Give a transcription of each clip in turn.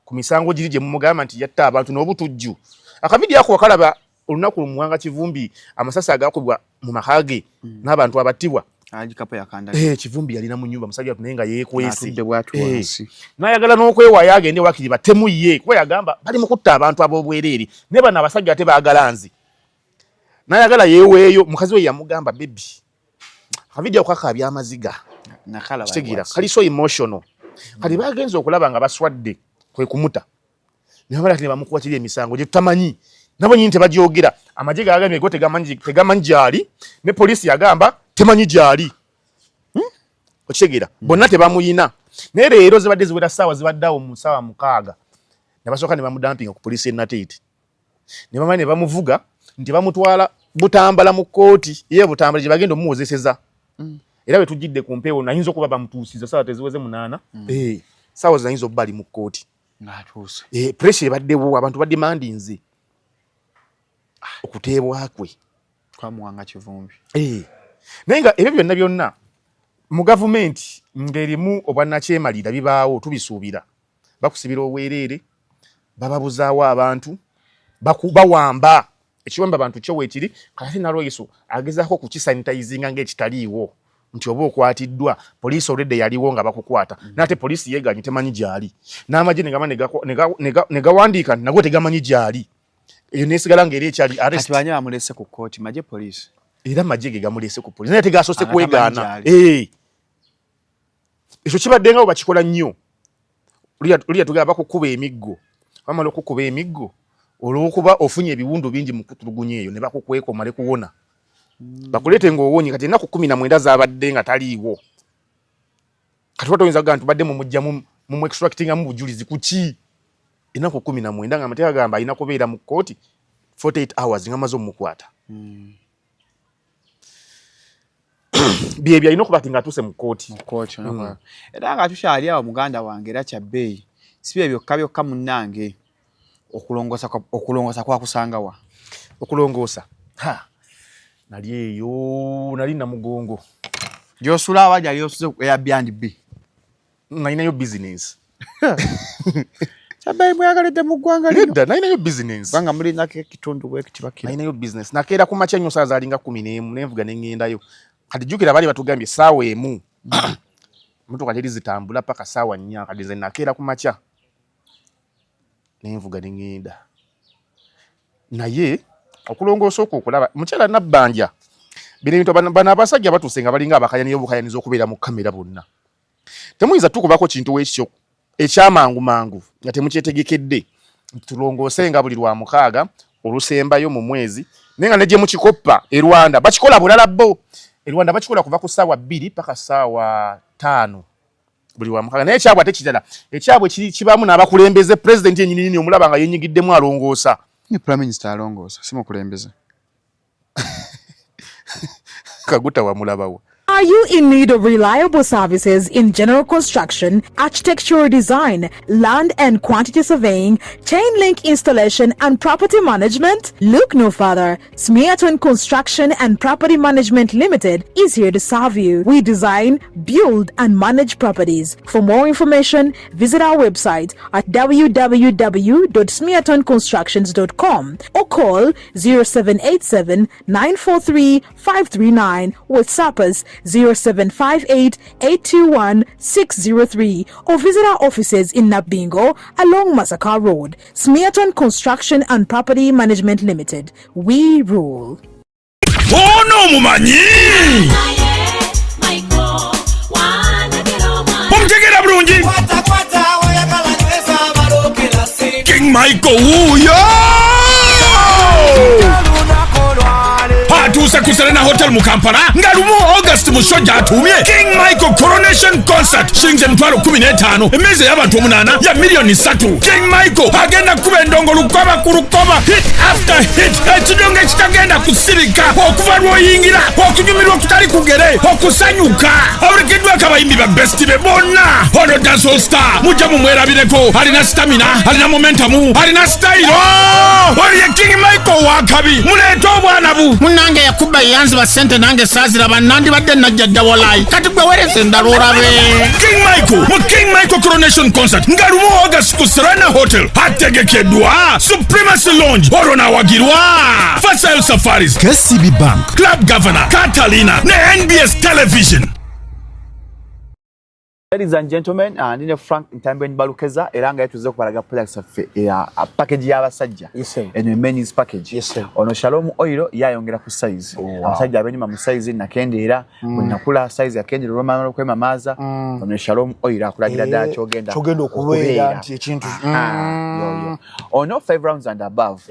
ku misango giri gye mumugamba nti yatta abantu n'obutujju. Akavidiyo ako wakalaba olunaku Muwanga Kivumbi amasasi agakubwa mu mahage n'abantu abattibwa. Agikapo yakanda. Kivumbi yalina mu nyumba musajja tunenga yeekwese. N'ayagala n'okwewaayo agende wakiri batemu ye kuba yagamba bali mu kutta abantu ab'obwereere ne bano abasajja ate baagala nzi. N'ayagala yeeweeyo mukazi we yamugamba baby. Akavidiyo kakabya amaziga. Nakala kitegeera kali so emotional. Kali bagenze okulaba nga baswadde kwe kumuta. Ne bamala kile bamukwatira emisango gye tutamanyi. Nabo nyinyi tebagyogera. Amajega yagambye go tegamanyi gyali ne polisi yagamba temanyi gyali. Okitegeera bonna tebamuyina. Ne leero zibadde ziwera ssaawa zibaddawo mu ssaawa 6. Ne basooka ne bamudampinga ku polisi Nateete. Ne bamala ne bamuvuga nti bamutwala Butambala mu kooti ye Butambala gye bagenda omuwozeseza. Era bwe tujjidde ku mpeewo nayinza okuba bamutuusiza ssaawa teziweze 8. Ssaawa zinayinza okuba ali mu kooti. Ng'atuuse. Pressure ebaddewo abantu bademandinze okuteebwa kwe kwa Muwanga Kivumbi. Naye nga ebyo byonna byonna mu gavumenti ng'erimu obwannakyemalira bibaawo tubisuubira. Bakusibira obwereere, bababuzaawo abantu, bawamba. Ekiwamba abantu kyo weekiri kati nalwoyiso agezaako kukisanitizinga ng'ekitaliiwo nti oba okwatiddwa poliisi already yaliwo nga bakukwata n'ate poliisi yeeganye temanyi gyali n'amagye ne gawandiika nagwo tegamanyi gyali eyo neesigala ng'eri ekyali arrest. Kati banye bamulese ku kooti magye poliisi era magye ge gamulese ku poliisi naye tegasoose kwegaana. Ekyo kibadde nga bakikola nnyo lulya tugamba bakukuba emiggo bamala okukuba emiggo olwokuba ofunye ebiwundu bingi mu kutulugunya eyo ne bakukweka omale kuwona. Bakulete ng'owonye kati ennaku 19 zaabadde nga taliiwo. Kati oyinza kugamba nti badde mumujjamu mu extractinga mu bujulizi kuki? Ennaku 19 nga amateeka gamba alina kubeera mu kkooti 48 hours nga amaze omukwata. Byebyo alina okuba nga atuuse mu kkooti. Era nga tukyali awo muganda wange era kyabbeeyi si bye byokka munnange. Okulongoosa kwakusanga wa? Okulongoosa nali eyo nali Namugongo gy'osula awa gyali osuze eya B&B nalinayo business. Kyabbeeyi mweyagalidde mu ggwanga lino. Nedda nalinayo business kubanga mulinako ekitundu bwekitibakira. Nalinayo business nakeera ku makya nnyo saa zaalinga 11 nenvuga ne ŋŋendayo. Kati jjukira baali batugambye essaawa emu emmotoka teri zitambula paka ssaawa 4 kati nze nakeera ku makya nenvuga ne ŋŋenda. Naye okulongoosa okwo okulaba mukyala Nabbanja bino ebintu bano abasajja batuuse nga balinga abakayaniyo obukayaniza okubeera mu kamera bonna. Temuyinza tukubako kintu wekityo ekyamangu nga temukyetegekedde tulongoose nga buli lwa 6 olusembayo mu mwezi naye nga ne gye mukikoppa e Rwanda bakikola bulala bo. E Rwanda bakikola kuva ku ssaawa 2 paka ssaawa 5 buli wa 6. Naye ekyabwe ate kirala ekyabwe kibaamu n'abakulembeze president yennyini omulaba nga yenyigiddemu alongoosa. Ni prime minister alongoosa si mukulembeze. Kaguta wa mulabawo. Are you in need of reliable services in general construction, architectural design, land and quantity surveying, chain link installation, and property management? Look no further. Smeaton Construction and Property Management Limited is here to serve you. We design, build, and manage properties. For more information, visit our website at www.smeatonconstructions.com or call 0787 943 539 with SAPAS 0758 821 603 or visit our offices in Nabingo along Masaka Road. Smeaton Construction and Property Management Limited. We rule. Ono mumanyi omtegera bulungi King Michael wuyo atuuse ku Serena Hotel mu Kampala nga lumu August musojja atumye King Michael Coronation Concert shinze mutwalo 15 emmeeza y'abantu 8 ya milioni 3. King Michael agenda kuba endongo lukoba ku lukoba hit after hit ekidongo ekitagenda kusirika okuva lw'oyingira okunyumirwa okutali kugere okusanyuka obulikiddwa akabayimbi ba best be bonna ono dancehall star mujja mumwerabireko alina stamina alina momentum alina style oli King Michael wakabi muleeta obwana bu munange kuba yanzi ba sente nange sazira banandi badde najja dawolai kati gwe werese ndalura be King Michael mu King Michael Coronation Concert ngalumu August ku Serena Hotel hategekedwa Supremacy Lounge Orona wagirwa Faisal Safaris KCB Bank Club Governor Catalina ne NBS Television. Ladies and gentlemen, ndine Frank Ntambwe Balukeza era nga yatuze okubalaga products ya package y'abasajja. Eno men's package. Ono Shalom Oil yayongera ku size. Abasajja abenyuma mu size nakendeera nakula size yakendera romano kwema maza. Ono Shalom Oil akulagira ddala kyogenda okubeera nti ekintu. Ono 5 rounds and above.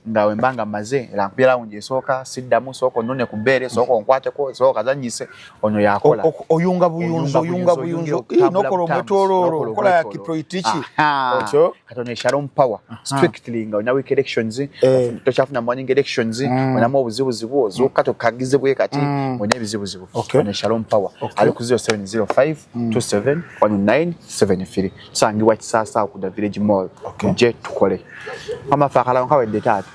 Nga wembanga maze era mpira unje soka siddamu soko none kubere soko nkwateko soko kazanyise ono yakola. Oyunga buyunzo nokolo mwetoloro kola ya kiproitichi ocho katone Shalom Power strictly nga na week elections tochafuna morning elections na mo buzibuzibu zokato kagize bwe kati mone bizibuzibu ne Shalom Power ali ku 0705 27 1973 sangi wa kisasa ku da Village Mall je tukole mama fakala nkawe detatu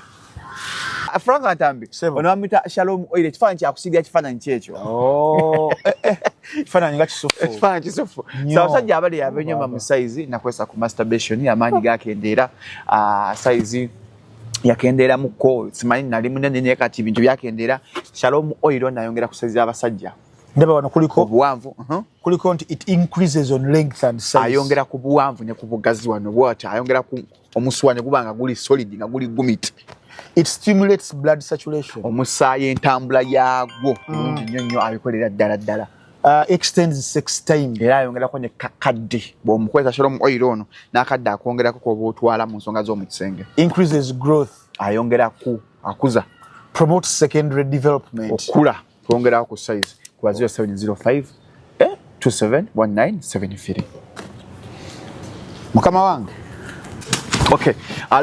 Frank Ntambi ono amita Shalom Oil kifanyi akusidia kifanyi kyecho kifanyi nga kisofu kifanyi kisofu sajja abali yabenyuma mu size nakwesa ku masturbation yamanyi gakendera size yakendera muko simanyi nali munene ne kati bintu byakendera Shalom Oil nayongera ku size abasajja ndaba wano kuliko buwanvu kuliko nti it increases on length and size ayongera ku buwanvu ne ku bugazi wano bwata ayongera ku omuswane kubanga guli solid nga guli gumit. It stimulates blood saturation. Omusaye entambula yagwo nnyo abikolera ddala. Extends 6 times. Era ayongera ko ne kakadde bw'omukwesa Shalom Oil ono n'akadde akongerako ko bw'otwala mu nsonga z'omu kisenge. Increases growth. Ayongera ku akuza. Promotes secondary development. Okula twongera ku size kwa 0705 271973. Mukama wange. Okay,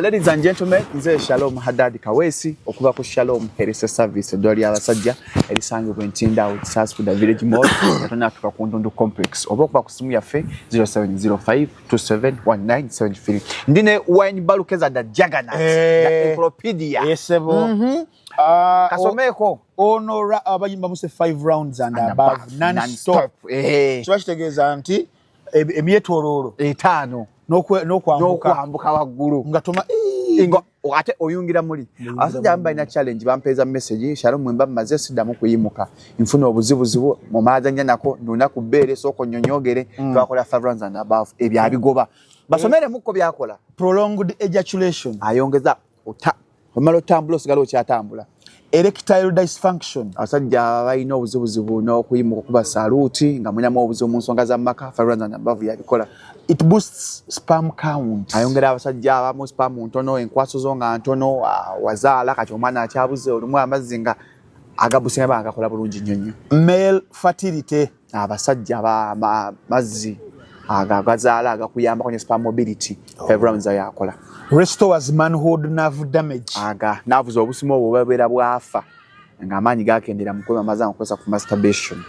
ladies and gentlemen, nze Shalom Haddad Kawesi okuva ku Shalom Health Service doli abasajja erisange kwentinda outside ku Village Mall natona tuka ku Ndundu Complex oba okuva ku simu yaffe 0705 271973 ndine Wine Balukeza da Juggernaut ya Encyclopedia yesebo kasomeko ono abayimba muse 5 rounds and above non-stop kibakitegeeza nti emyetololo 5 nokwambuka waggulu ngatoma ingo ate oyungira muli asajja amba ina challenge bampeza message Shalom mwemba maze sidamu kuyimuka infuna obuzibuzibu mu mazanya nako nduna kubere soko nyonyogere twakola 5 rounds and above ebya bigoba basomere muko byakola prolonged ejaculation ayongeza omalo tambulo sigalo kyatambula erectile dysfunction asajja bayina obuzibuzibu n'okuyimuka kuba saluti nga munyamu obuzibu mu nsonga za maka 5 rounds and above yabikola. It boosts sperm count. Ayongera abasajja abamu sperm ntono enkwaso zo nga ntono wazaala kati omwana akyabuze olumu amazinga agabusinga bagakola bulungi nnyo. Male fertility abasajja mazzi agazaala agakuyamba kwenye sperm mobility 5 rounds yakola. Restores manhood nerve damage. Navuza obusimo obubera bwafa nga amaanyi gakendera mu kwema mazanga kwesa ku masturbation.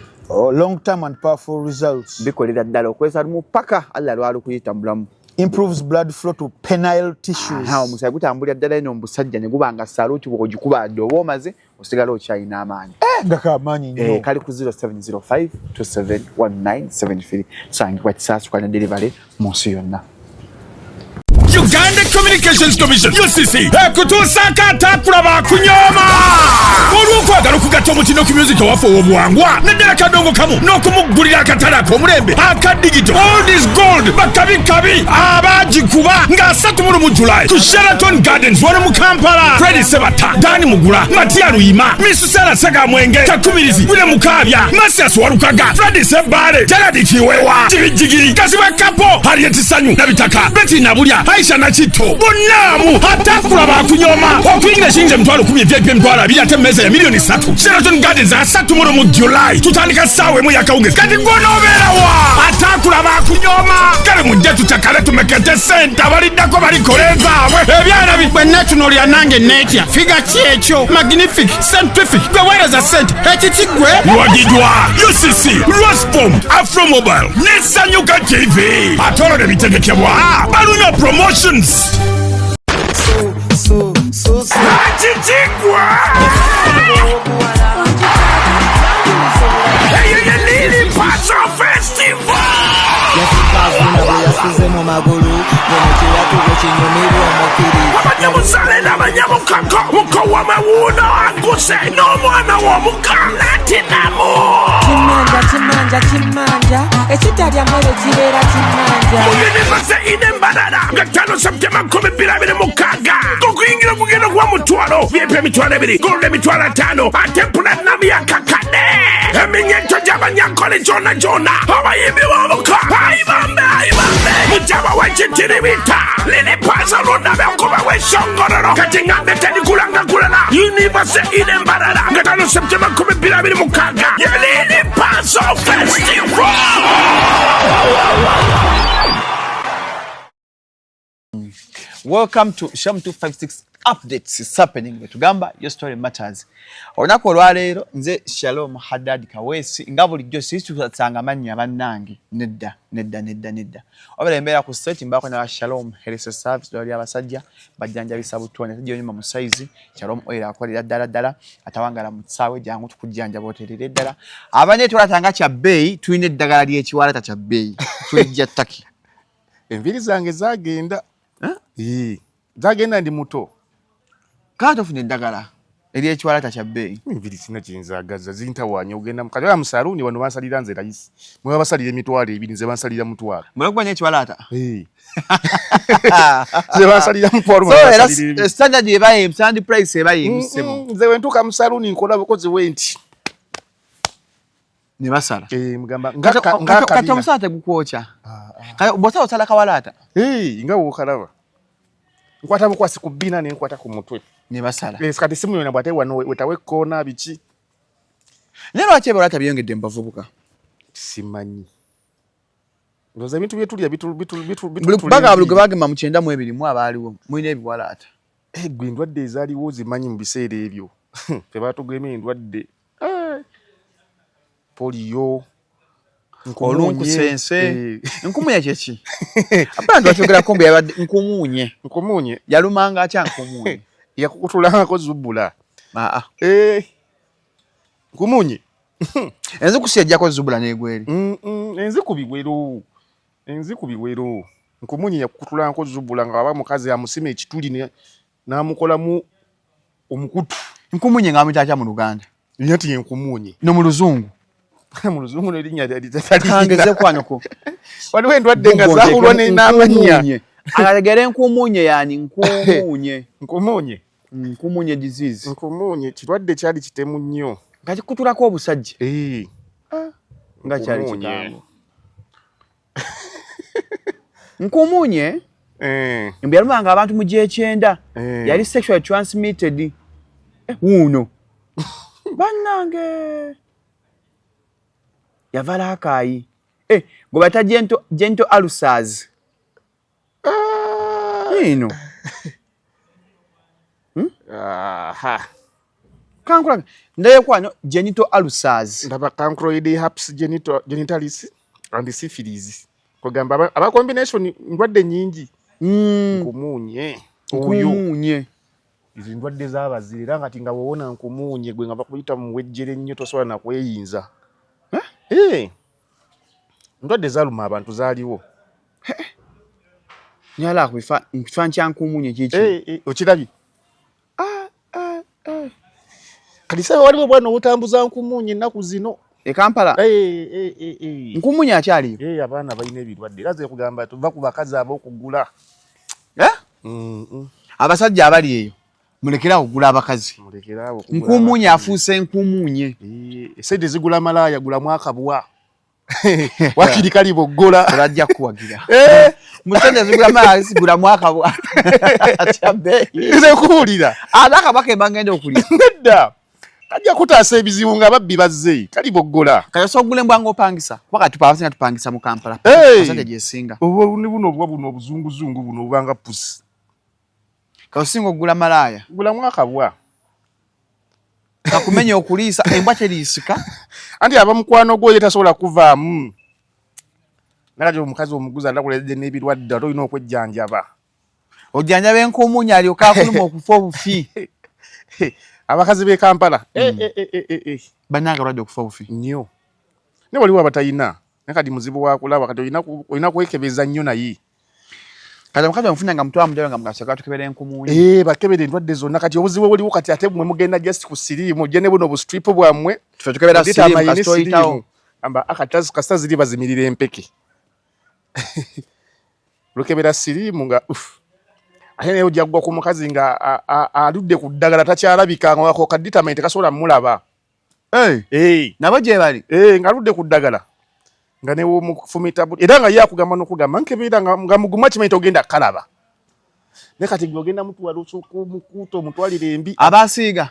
Long term and powerful results. Bikolera ddala okwesa lumu paka alla lwali kuyitambulamu. Improves blood flow to penile tissues. Omusaya gutambulira ddala eno omusajja ne gubanga saluti bw'ogikuba dde oba omaze osigala okyayina amaanyi. Ngaka amaanyi nnyo. Kali ku 0705 271973 sangibwa kisaasu kana delivery mu nsi yonna. Uganda Communications Commission UCC ekutuusako atakula bakunyoma olw'okwagala okugatta omutindo ku music waffe ow'obuwangwa naddala kadongo kamu n'okumuggulira akatale ak'omulembe aka digito old is gold bakabikabi abagikuba nga 3 mu July ku Sheraton Gardens wano mu Kampala. Freddy Sebata, Dani Mugula, Matia Luyima, Misusela Sagamwenge, Kakumirizi, Wile Mukabya, Masias Warukaga, Freddy Sebale, Gerard Kiwewa, Jigijigi, Kaziba Kapo, Harriet Sanyu, Nabitaka, Betty Nabulia, Aisha Nachito, Bonamu, atakula bakunyoma okuyingira shinje mtwalo 10 VIP mtwala biyate meza ya milioni 3. Sheraton Gardens asa 3 mu July tutandika sawe mu yakawungezi kati ngonobeera wa atakula bakunyoma kale mujja tutakale tumekete sente abaliddako balikoleza abwe ebyana bikwe national ya nange netya figa kyekyo magnific scientific gwewereza sente ekitigwe lwagidwa UCC Rosbom Afromobile Nesanyuka TV atolode bitegekebwa Balunya Promotions so Achichigwa magulu bino kiratugo kinyumirwa omukiri abanyamusale n'abanyamukako mukowa mawuuno aguse n'omwana w'omukalaatinamu kimanja ekitalya mmere kibeera kimanja muyinivase inembalala nga 5 Septemba 2026 okuyingira kugenda kuwa mutwalo vyepe emitwalo 2 golula emitwalo 5 ate platinum yakakane eminyeto gy'abanyankole gyona abayimbi b'omuka ayibambe mujaba w'ekitiribita lili paza lundabe okuba w'eshongororo kati ngambe telikulanga kulala yunivase inembalala nga 5 Septemba 2026 yelili pazo festival. Welcome to Sham 256 updates is happening betugamba your story matters. Onako olwaleero nze Shalom Haddad Kaweesi nga bulijjo situsanga mannya bannange nedda. Obera embeera ku site mbako na Shalom Health Service doli abasajja bajjanjabisa butone tujjo nyuma mu size Shalom oil akolera ddala atawangala mu tsaawe jangu tukujjanja boterere ddala abanye tulatanga kya bay tuyine eddagala ly'ekiwalata kya bay tulijja ttaki enviri zange zagenda zagenda ndi muto kati ofuna eddagala ery'ekiwalata kya bay enviri sina kyenzagaza zintawanya ogenda mukati wa musaluni wano bansalira nze rayisi mwe babasalira emitwalo 2 nze bansalira mutwalo mwe kubanya ekiwalata nze bansalira mutwalo so standard ebaye standard price ebaye musebo nze wentuka musaluni nkola bukozi wenti ne basala mugamba kati omusala tegukwocha bw'osala osala kawalata nga wokalaba nkwata bukwasi ku bbina ne nkwata ku mutwe ne basala kati simu yona bwate wano wetawe kona biki lero akyebawalata byongedde mbavubuka simanyi ndoza ebintu byetulya bitu baga buluge bagema mu 9 mu abaaliwo mulina ebiwalata gwe endwadde ezaaliwo zimanyi mu biseera ebyo fe batugema endwadde polio olunkusense nkumunye kyeki abantu bakyogera kombe yabadde nkumunye yalumanga atya nkumunye yakukutulangako zubula nkumunye enzi kusiyajjako zubula n'egweri enzi ku biwero nkumunye yakukutulangako zubula nga waba mukazi amusima ekituli n'amukolamu omukutu nkumunye ng'amuyita mu Luganda nyati yenkumunye no mu Luzungu mu Luzungu n'erinnya kangeze kwanoko waliwo endwadde nga zaawulwa n'amanya alegere nkumunye yani nkumunye disease nkumunye kirwadde kyali kitemu nnyo nga kikutulako obusajja nga kyali kitamu nkumunye mbyalumanga abantu mu G9 yali sexually transmitted uno bannange yavala akayi gwe bata gentle ulcers ino kankula ndaye kwano genital ulcers ndaba cancroid herpes genitalis and syphilis kugamba aba combination ndwadde nyingi nkumunye izi ndwadde z'abazira ngati nga wowona nkumunye gwe nga bakuyita mu wejjere nnyo tosobola na kweyinza ndwadde zaluma abantu zaaliwo nyala kufa nkifanya nkumunye kiki okirabye kalisa waliwo bwana obutambuza nkumunye ennaku zino Kampala nkumunye akyali abaana balina ebirwadde era ze kugamba tuva ku bakazi ab'okugula abasajja abali eyo mulekera okugula abakazi nkumunye afuuse nkumunye esente zigula malaya gula mwaka bwa wakiri kali boggola olajja kuwagira musajja zigula malaya zigula mwaka bwa atyabe nze kuwulira alaka bakemba ngende okulya nedda kajja kutaasa ebizibu nga babbi bazze kali boggola kayosa ogule mbwangu opangisa waka tupaasinga tupangisa mu Kampala asajja gyesinga buno obuzunguzungu buno obanga pusi kayosinga ogula malaya gula mwaka bwa kakumenya okuliisa embwa teriisika anti abamukwano gwo ye tasobola kuvaamu nalabye omukazi omuguzi atakuledde n'ebirwadde ate olina okwejjanjaba ojjanjaba enkumunye alyoka akuluma okufa obufi abakazi b'e Kampala bannange olwadde okufa obufi nnyo ne waliwo abatayina nakati muzibu wakulaba kati olina kwekebeza nnyo naye kati mukati mfuna nga mutwa mudde nga mukasaka tukebere enkumunyi bakebere endwadde zonna kati obuzibu buliwo kati ate mwe mugenda just ku siriimu jene buno obustrip bwammwe tufe tukebera siriimu kasitoyitawo amba akatazi ziri bazimirira empeke lukebera siriimu nga ate naye ojja kugwa ku mukazi nga aludde ku ddagala takyalabika nga wako kadditamenti kasobola mulaba nabo gye bali nga aludde ku ddagala nga ne mufumita era nga yakugamba n'okugamba nkebera nga muguma kimanyi togenda kalaba ne kati gyogenda mutwala osooka omukuuta omutwalire embi abasiiga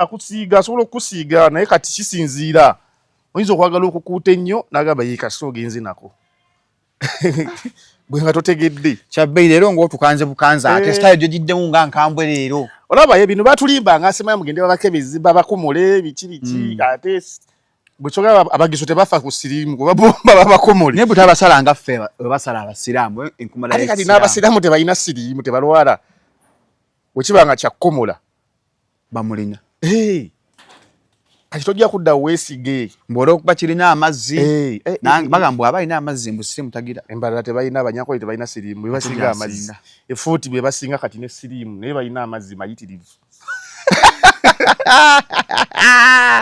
akusiiga asobola okusiiga naye kati kisinziira oyinza okwagala okukuuta ennyo n'agamba ye kasita ogenze nako bwe nga totegedde kyabbeyi leero ng'otukanze bukanze ate sitayo gyo giddemu nga nkambwe leero olaba ye bino batulimba nga asemaya mugende babakebezi babakomole biki ate bwe kyogera abagiso tebafa ku siriimu kuba bomba babakomole naye bwe tabasala nga ffe we basala abasiraamu enkumala ate kati n'abasiraamu tebalina siriimu tebalwala bwe kiba nga kyakkomola bamulina kati tojja kudda weesige mbw'ola okuba kirina amazzi bagamba aba alina amazzi mbu siriimu tagira embalala tebalina abanyankole tebalina siriimu bwe basinga amazzi efuuti bwe basinga kati ne siriimu naye balina amazzi mayitirivu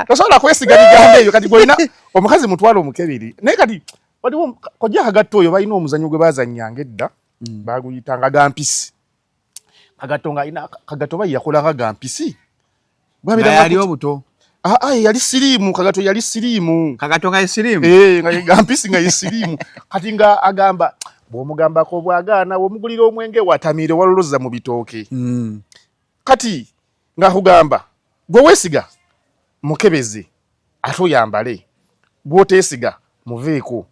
tosobola kwesiga bigambo ebyo kati gwolina omukazi mutwala omukebiri naye kati waliwo kojja kagatto oyo balina omuzannyo gwe bazannyanga edda baguyitanga gampisi kagatto nga alina kagatto bayi yakolanga gampisi yali obuto yali siriimu kagatto yali siriimu kagatto nga siriimu nga gampisi nga siriimu kati nga agamba bw'omugambako bwagaana bw'omugulira omwenge watamiire waloloza mu bitooke kati nga kugamba gwe weesiga mukebeze ate oyambale gw'oteesiga muveeko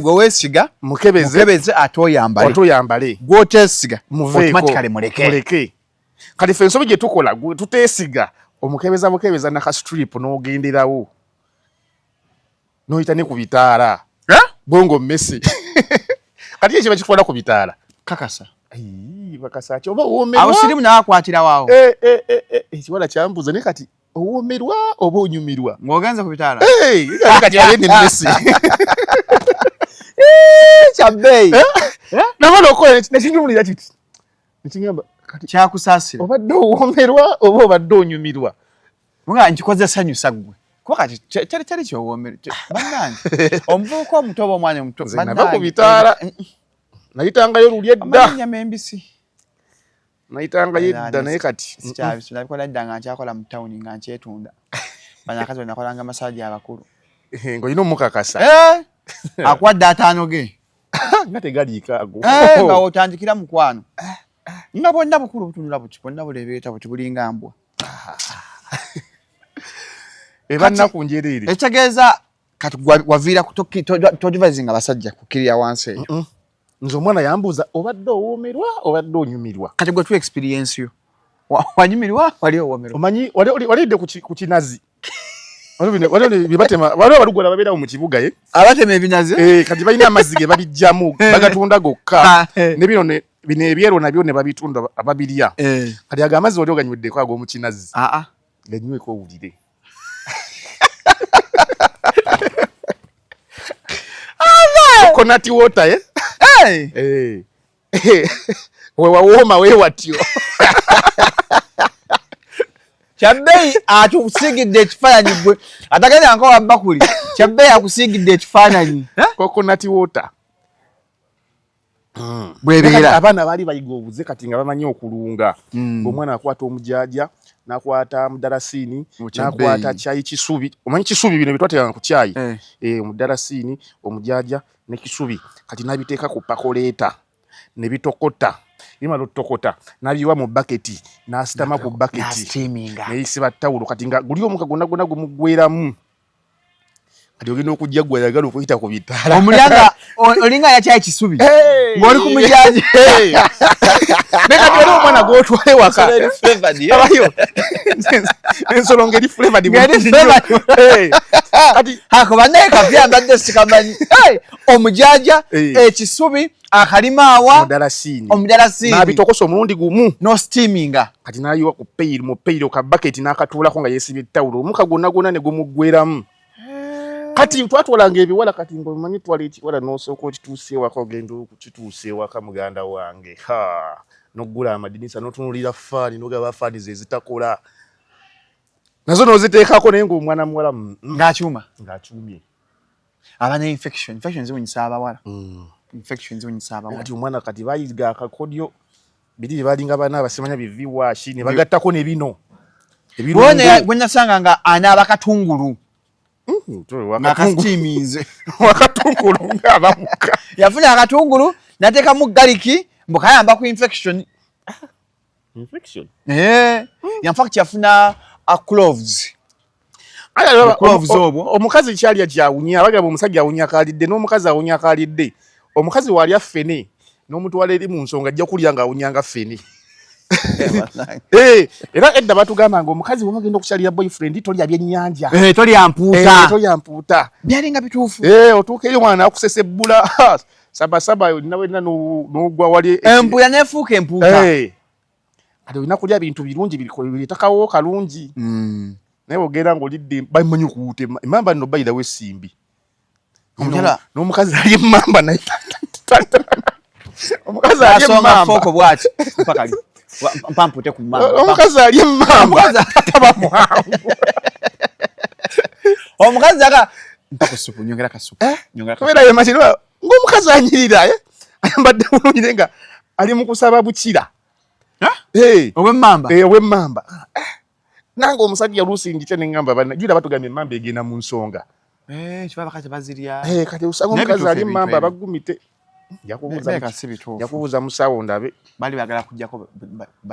gwe weesiga mukebeze ate oyambale gw'oteesiga automatically muleke kati ffe ensobi gye tukola tuteesiga omukebeza nakastrip n'ogenderawo n'oyita ne ku bitaala bongo mmesi kati ekiba kitwala ku bitaala kakasa bakasa kyoba owoomerwa abasirimu nawe akwatirawo ekiwala kyambuuza naye kati owoomerwa oba onyumirwa ng'ogenze ku bitaala kati alene mmesi kyabbeeyi namala okola nekinyumulira kiti nekigamba kyakusaasira obadde owoomerwa oba obadde onyumirwa nga nkikoze sanyusa ggwe kuba kati kyali kyowoomerwa bannange omuvubuka omuto oba omwana omuto nava ku bitaala nayitangayo luli edda amanyama embisi nayitangayo edda naye kati nabikola edda nga nkyakola mu tawuni nga nkyetunda banyakazi wenakolanga masaji abakulu ng'olina omukakasa akwadde ataano ge nga tegaliika ago nga otandikira mukwano nga bwonna bukulu butunula buti bwonna bulebeeta buti bulinga mbwa eba nnaku njereere ekitegeeza kati waviira tojivazinga basajja kukkirira wansi eyo nze omwana yambuuza obadde owoomerwa obadde onyumirwa kati gwe tu experience yo wanyumirwa wali owoomerwa omanyi walidde ku kinazi waliwo abalugola babeerawo mu kibuga abatema ebinazi kati balina amazzi ge babijjamu bagatunda gokka bino ebyeru nabyo ne babitunda ababirya kati ago amazzi wali oganywedeko ag'omu kinazi ganyweko owulire coconut water wewawooma weewatyo kyabbeeyi atukusiigidde ekifaananyi gwe atagenda nko wabbakuli kyabbeeyi akusiigidde ekifaananyi coconut water bwebeera abaana baali bayiga obuze kati nga bamanyi okulunga ng'omwana akwata omujaja nakwata mudarasiini nakwata kyayi kisubi omanyi kisubi bino byetwateekanga ku kyayi omudarasiini omujaja ne kisubi kati nabiteeka ku pakoleeta ne bitokota bimala otokota nabiwa mu baketi nasitama ku baketi neyisiba ttawulo kati nga guli omuka gwonna gumuggweramu kati ogenda okujja gwe ayagala okuyita ku bitaala omulyanga olinga yakyayi kisubi ng'oli ku mujaji naye kati oli omwana gw'otwale waka abayo ensolo ng'eri flavored kati ako bannaye kapya mbadde sikamanyi omujaja ekisubi akalimaawa omudarasiini n'abitokosa omulundi gumu n'osteaminga kati n'ayiwa mu peyiro ka baketi n'akatuulako nga yeesibye ettawulo omuka gwonna ne gumuggweramu kati twatwalanga ebiwala kati ng'omanyi twala ekiwala n'osooka okituusa ewaka ogenda okukituusa ewaka muganda wange n'oggula amadinisa n'otunuulira faani n'ogaba faani ze zitakola nazo n'oziteekako naye ng'omwana muwala ng'akyumye abana infection zibunyisa abawala kati omwana kati bayiga akakodyo biri balinga bana abasemanya biviwashi ne bagattako ne bino bwennasanga nga anaaba katungulu akasitimiize wakatungulu ng'abamuka yafuna akatungulu nateekamu galiki mbukayamba ku infection in fact yafuna cloves omukazi kyalya kyawunya abagamba omusajja awunya akalidde n'omukazi awunya akalidde omukazi walya ffene n'omutwala eri mu nsonga ajja kulya ng'awunyanga ffene era edda batugamba nga omukazi wamagenda okukyalira boyfriend tolya byennyanja tolya mpuuta byalinga bituufu otuuka eyo mwana akusesebbula sabasaba olina wenna n'ogwa wali empuya nefuuka empuuta kati olina kulya bintu birungi bireetakawo kalungi naye ogenda ng'olidde bamanyi okuwuuta emmamba nno bayirawo essimbi n'omukazi ali emmamba naye omukazi ali emmamba bwati mpakali mpampute ku mmamba omukazi ali emmamba taba mwangu omukazi aka mpaka supu nyongera kasupu kubera ye machino ng'omukazi anyirira ayambadde bulungi naye nga ali mu kusaba bukira ow'emmamba nange omusajja oluusi njite ne ŋŋamba banna jjira batugambye emmamba egenda mu nsonga kati osanga omukazi ali emmamba abagumite njakubuuza musawo ndabe bali bagala kujjako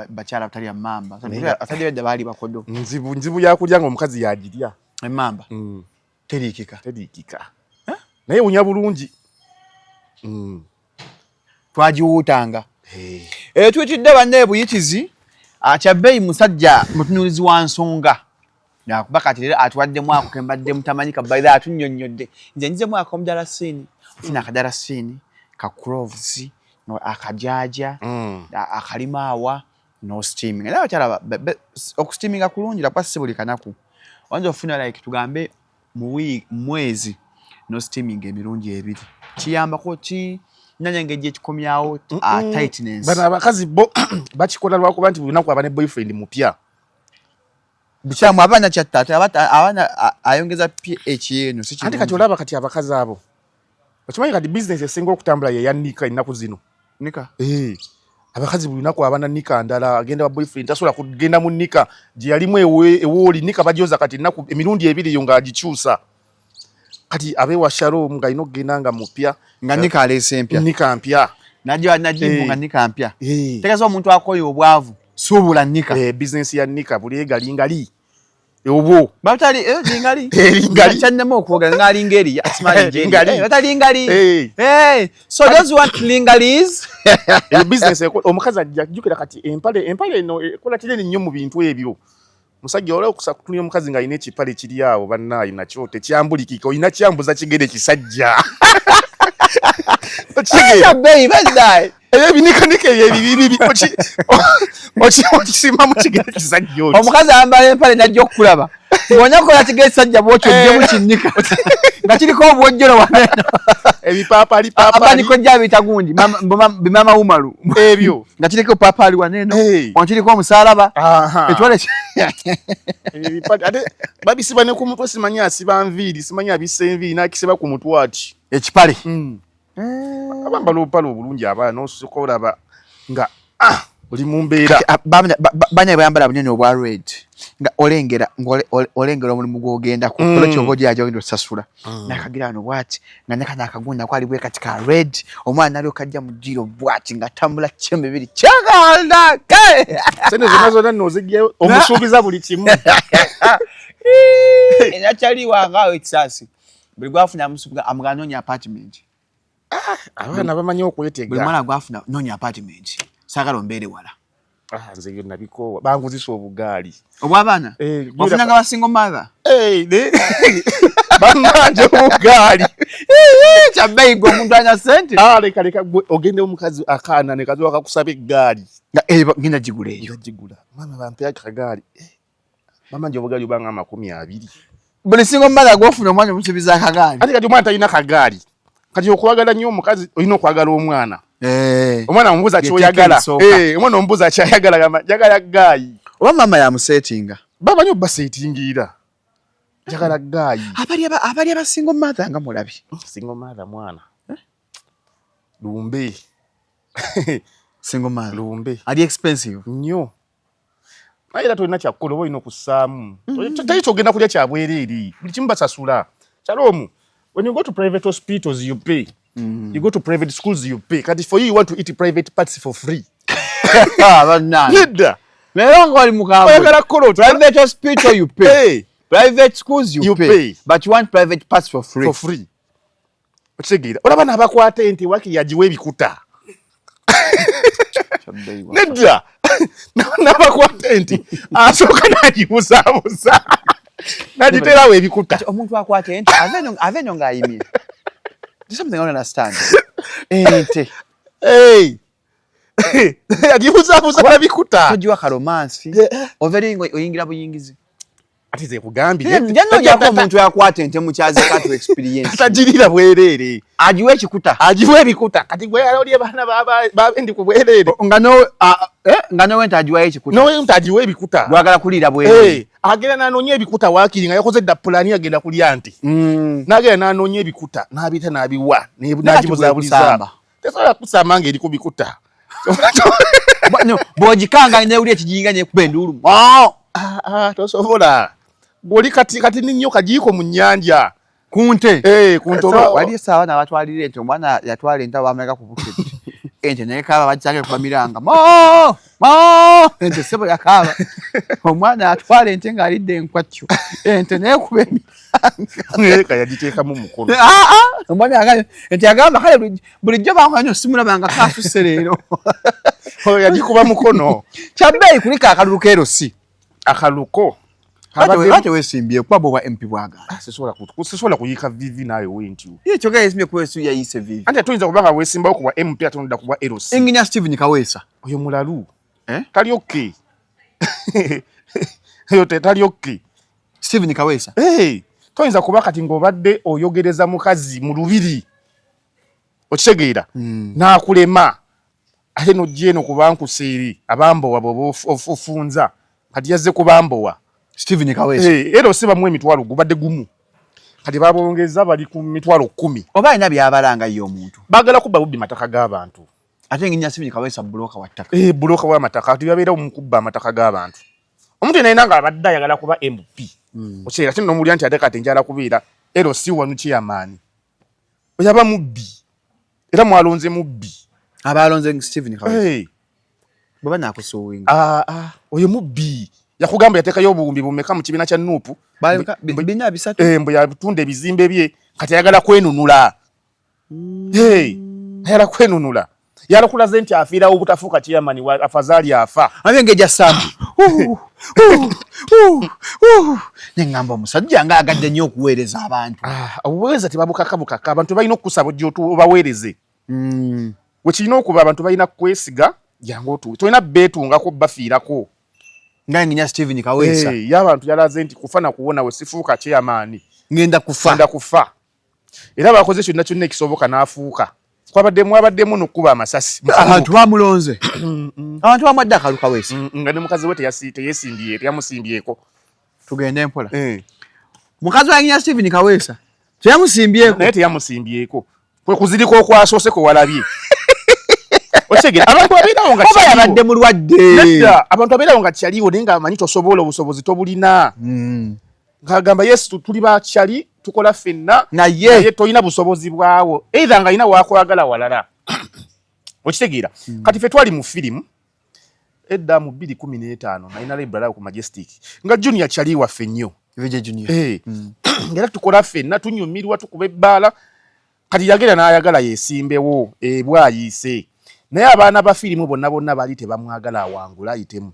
bakyala batali emmamba atali bedda baali bakodo nzibu yakulya nga omukazi yagirya emmamba teriikika naye wunya bulungi twagiwuutanga twitidde banne ebuyitizi kyabbeeyi musajja mutunuulizi wa nsonga nakuba kati atuwaddemu ako kembadde mutamanyi kabbaira atunnyonnyodde nze nzizemu akomudarasiini ofuna akadarasiini ka cloves akajaja akalimaawa no steaming era bakyala okusteaminga kulungi lakuba si buli kanaku oyinza ofuna like tugambe mwezi no steaming emirundi ebiri kiyambako ki nanyangejje ekikomyawo tightness bana abakazi bo bakikola lwakuba nti bulunaku aba ne boyfriend mupya bukyamu abaana kyattata abaana ayongeza pH yeno ate kati olaba kati abakazi abo okimanyi kati business esinga okutambula ye yannika ennaku zino nika abakazi bulunaku abana nika ndala agenda wa boyfriend tasobola kugenda mu nika gye yalimu ewooli nika bagyoza kati ennaku emirundi ebiri yo ng'agikyusa kati abewa Shalom nga ino genanga mupya nga nika alese mpya nika mpya najimbu nga nika mpya tekeza omuntu akoyo obwavu subula nika business ya nika buli egalingali obwo batali lingali channemo okuogera nga lingeri asmali ngali batali lingali so those want lingalis business omukazi ajjukira kati empale no kola kirene nnyo mu bintu ebyo musajja olwo okusakutunya omukazi nga alina ekipale kiri awo bannayi nakyo tekyambulikika olina kyambuza kigere kisajja ebinikanika ebibibi okisima mu kigere kisajja omukazi ayambala empale najja okukulaba ng'onyakola kigere kisajja bwotyo oddemu kinnika nga kiriko obwojjolo waneno abanikojja abiyita gundi bimama wumalu ebyo nga kiriko papaali waneno kiriko omusaalaba ekitwale ate babisiba ne ku mutwe simanyi asiba nviiri simanyi abissa enviiri n'akisiba ku mutwe ati ekipale abambala obupale obulungi abaana n'osooka olaba nga oli mu mbeera banya bayambala bunene obwa red nga olengera omulimu gw'ogendako olwekyoba ojja ogenda osasula nakagira wano bwati nga nekana akagunda kwali bwe kati ka red omwana nali okajja mu ddiro bwati nga tambula kyo bibiri kyaganda sente zonna zonna nozijjayo omusuubiza buli kimu enakyaliwangaawo ekisaasi buli gwafuna amugana noonya apartment abaana bamanyi okwetega buli mwana gwafuna noonya apartment saagala ombeere wala nze yo nabikoowa banguzisa obugaali obw'abaana ofunanga basingo mother bamanje obugaali kyabbeeyi gwe omuntu alina ssente leka ogende omukazi akaana ne kaziwa kakusaba eggaali genda gigula eyo gigula mama bampe akagaali bamanje obugaali obanga 20 buli single mother gwofuna omwana omusubiza akagaali ate kati omwana talina kagaali kati okwagala nnyo omukazi olina okwagala omwana omwana omubuuza kyoyagala omwana omubuuza kyayagala jagala gaayi oba mama yamusetinga bamanyi obasetingiira jagala gaayi abali aba single mother nga mulabi single mother mwana lumbe single mother lumbe ali expensive nnyo naye era tolina kyakkola oba olina okussaamu tali kyogenda kulya kyabwereeri buli kimu basasula kyaloomu when you go to private hospitals you pay you go to private schools you pay kati for you want to eat private parts for free yedda lero nga wali mukambwe oyagala kukola private hospital you pay private schools you pay but you want private parts for free okitegeera olaba n'abakwata ente waki yagiwa ebikuta nedda n'abakwata ente asooka n'agibuzaabuza n'agiterawo ebikuta omuntu akwata ente aveno ng'ayimye something I don't understand ente agibuzaabuza n'ebikuta togiwa karomansi overi oyingira buyingizi ati ze kugambye njanogyako omuntu yakwata ente mukyazi katu experience tajirira bwereere agiwa ekikuta agiwa ebikuta kati gwe oli baana babendi ku bwereere nga nowe nti agiwayo ekikuta nowe nti agiwa ebikuta gwagala kuliira bwereere agenda n'anoonya ebikuta waakiri nga yakoze dda pulaani agenda kulya nti n'agenda n'anoonya ebikuta n'abiyita n'abiwa n'agibuzaabuliza tesobola kusamba ng'eri ku bikuta bw'ogikanga newuli ekijinga nekuba enduulu tosobola gwoli kati ninnyo kagiiko mu nnyanja kunte kunte wali esaawa n'abatwalira ente omwana yatwala ente abameka ku bukedde ente naye kaaba bagitange kuba miranga ente sebo yakaaba omwana yatwala ente ng'alidde enkwacyo ente naye kuba emiranga yagiteekamu mukono omwana yagamba ente yagamba kale bulijjo bankwanya osimulabanga kaasusse leero yagikuba mukono kyabbeeyi kuliko akalulu keerosi akaluko ate weesimbye kuba bw'obwa MP bwagala sisobola kuyiika vivi naawe wentyo kyogera yeesimbye kuweesu yayise vivi anti tuyinza kubanga weesimbawo ku bwa MP ate nodda ku bwa LC engineer Stephen Kaweesa oyo mulalu tali okke oyo tetali okke Stephen Kaweesa toyinza kuba kati ng'obadde oyogereza mukazi mu lubiri okitegeera n'akulema ate n'ojja eno kubankuseeri abambowa bw'oba ofunza kati yazze kubambowa Stephen Kaweesa era osiba mu emitwalo gubadde gumu kati babongeza bali ku mitwalo 10 oba alina byabalanga ye omuntu baagala kubba bubbi mataka g'abantu ate nginya Stephen Kaweesa buloka wa ttaka buloka wa mataka ati yabeera mu kubba amataka g'abantu omuntu yenna nga abadde ayagala kuba MP okyera ate n'omulya nti ate kati njala kubeera LC wanu kyamaani oyaba mubbi era mwalonze mubbi abalonze Stephen Kaweesa baba nakusuwinga oyo mubbi yakugamba yateekayo obuwumbi bumeka mu kibiina kya Nuupu bibiina bisatu mbu yatunda ebizimbe bye kati ayagala kwenunula ayagala kwenunula yalakulaze nti afiirawo obutafuuka chairman wa afazaali afa abengeja sama nengamba omusajja nga agadde nnyo okuweereza abantu obuweereza tebabukakabukaka abantu balina okusaba ojja obaweereze wekirina okuba abantu balina kwesiga jangu otuwe tolina beetungako bafiirako nga nginya Stephen Kaweesa y'abantu yalaze nti kufa na kuwona we sifuuka chairman ngenda kufa era bakoze kyonna kyonna ekisoboka n'afuuka abaddemu n'okuba amasasi abantu bamulonze abantu bamadde akalu Kaweesa nga ne mukazi we teyamusimbyeko tugende empola mukazi wa nginya Stephen Kaweesa teyamusimbyeko naye teyamusimbyeko kwe kuzirika okwasoose kwe walabye otegera abantu abeerawo nga yabadde mulwadde nedda abantu abeerawo nga kyaliwo naye nga amanyi tosobola obusobozi tobulina ngagamba yesu tuli bakyali tukola ffenna naye tolina busobozi bwawo either nga alina wakwagala walala okitegeera kati ffe twali mu firimu edda mu 2015 nalina library ku Majestic nga junior kyali waffe nnyo ngera tukola ffenna tunyumirwa tukuba ebbaala kati yagenda n'ayagala yeesimbewo bwayiise naye abaana ba firimu bonna bali tebamwagala awangula ayitemu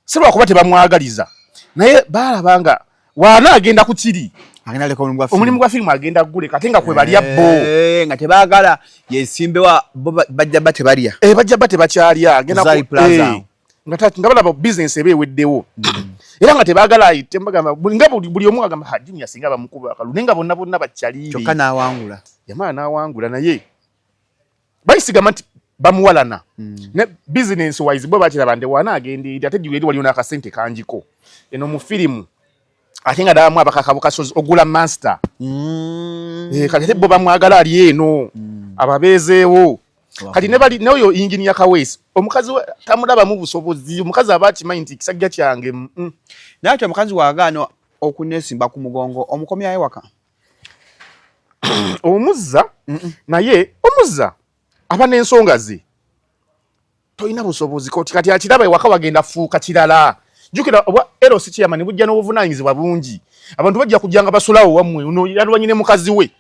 si lwakuba tebamwagaliza naye baalabanga waana agenda ku kiri omulimu gwa firimu agenda guleka ate nga kwe balya bo nga tebaagala yeesimbewa bajja ba tebalya bajja ba tebakyalya nga balaba bizinesi eba eweddewo era nga tebagala ayite mbagamba nga buli omu agamba ha Junior singa bamukuba akalu nenga bonna bakyali kyokka n'awangula jamaa n'awangula naye bayisiga mati bamuwalana ne business wise bo bakira bande wana agende ate jugeri wali ona kasente kanjiko eno mu filimu ate nga damu abakakabuka sozi ogula master kati bo bamwagala ali eno ababezeewo kati ne bali n'oyo engineer Kawesi omukazi tamulaba mu busobozi omukazi abachi mind kisajja kyange nakyo omukazi waagaano okunesimba ku mugongo omukomyayo waka omuzza naye omuzza aba n'ensonga ze toyina busobozi kati akiraba ewaka wagenda fuuka kirala jukira obwa erosi chairman bujja n'obuvunanyizibwa bungi abantu bajja kujjanga basulawo wamwe uno yalwanyine mukazi we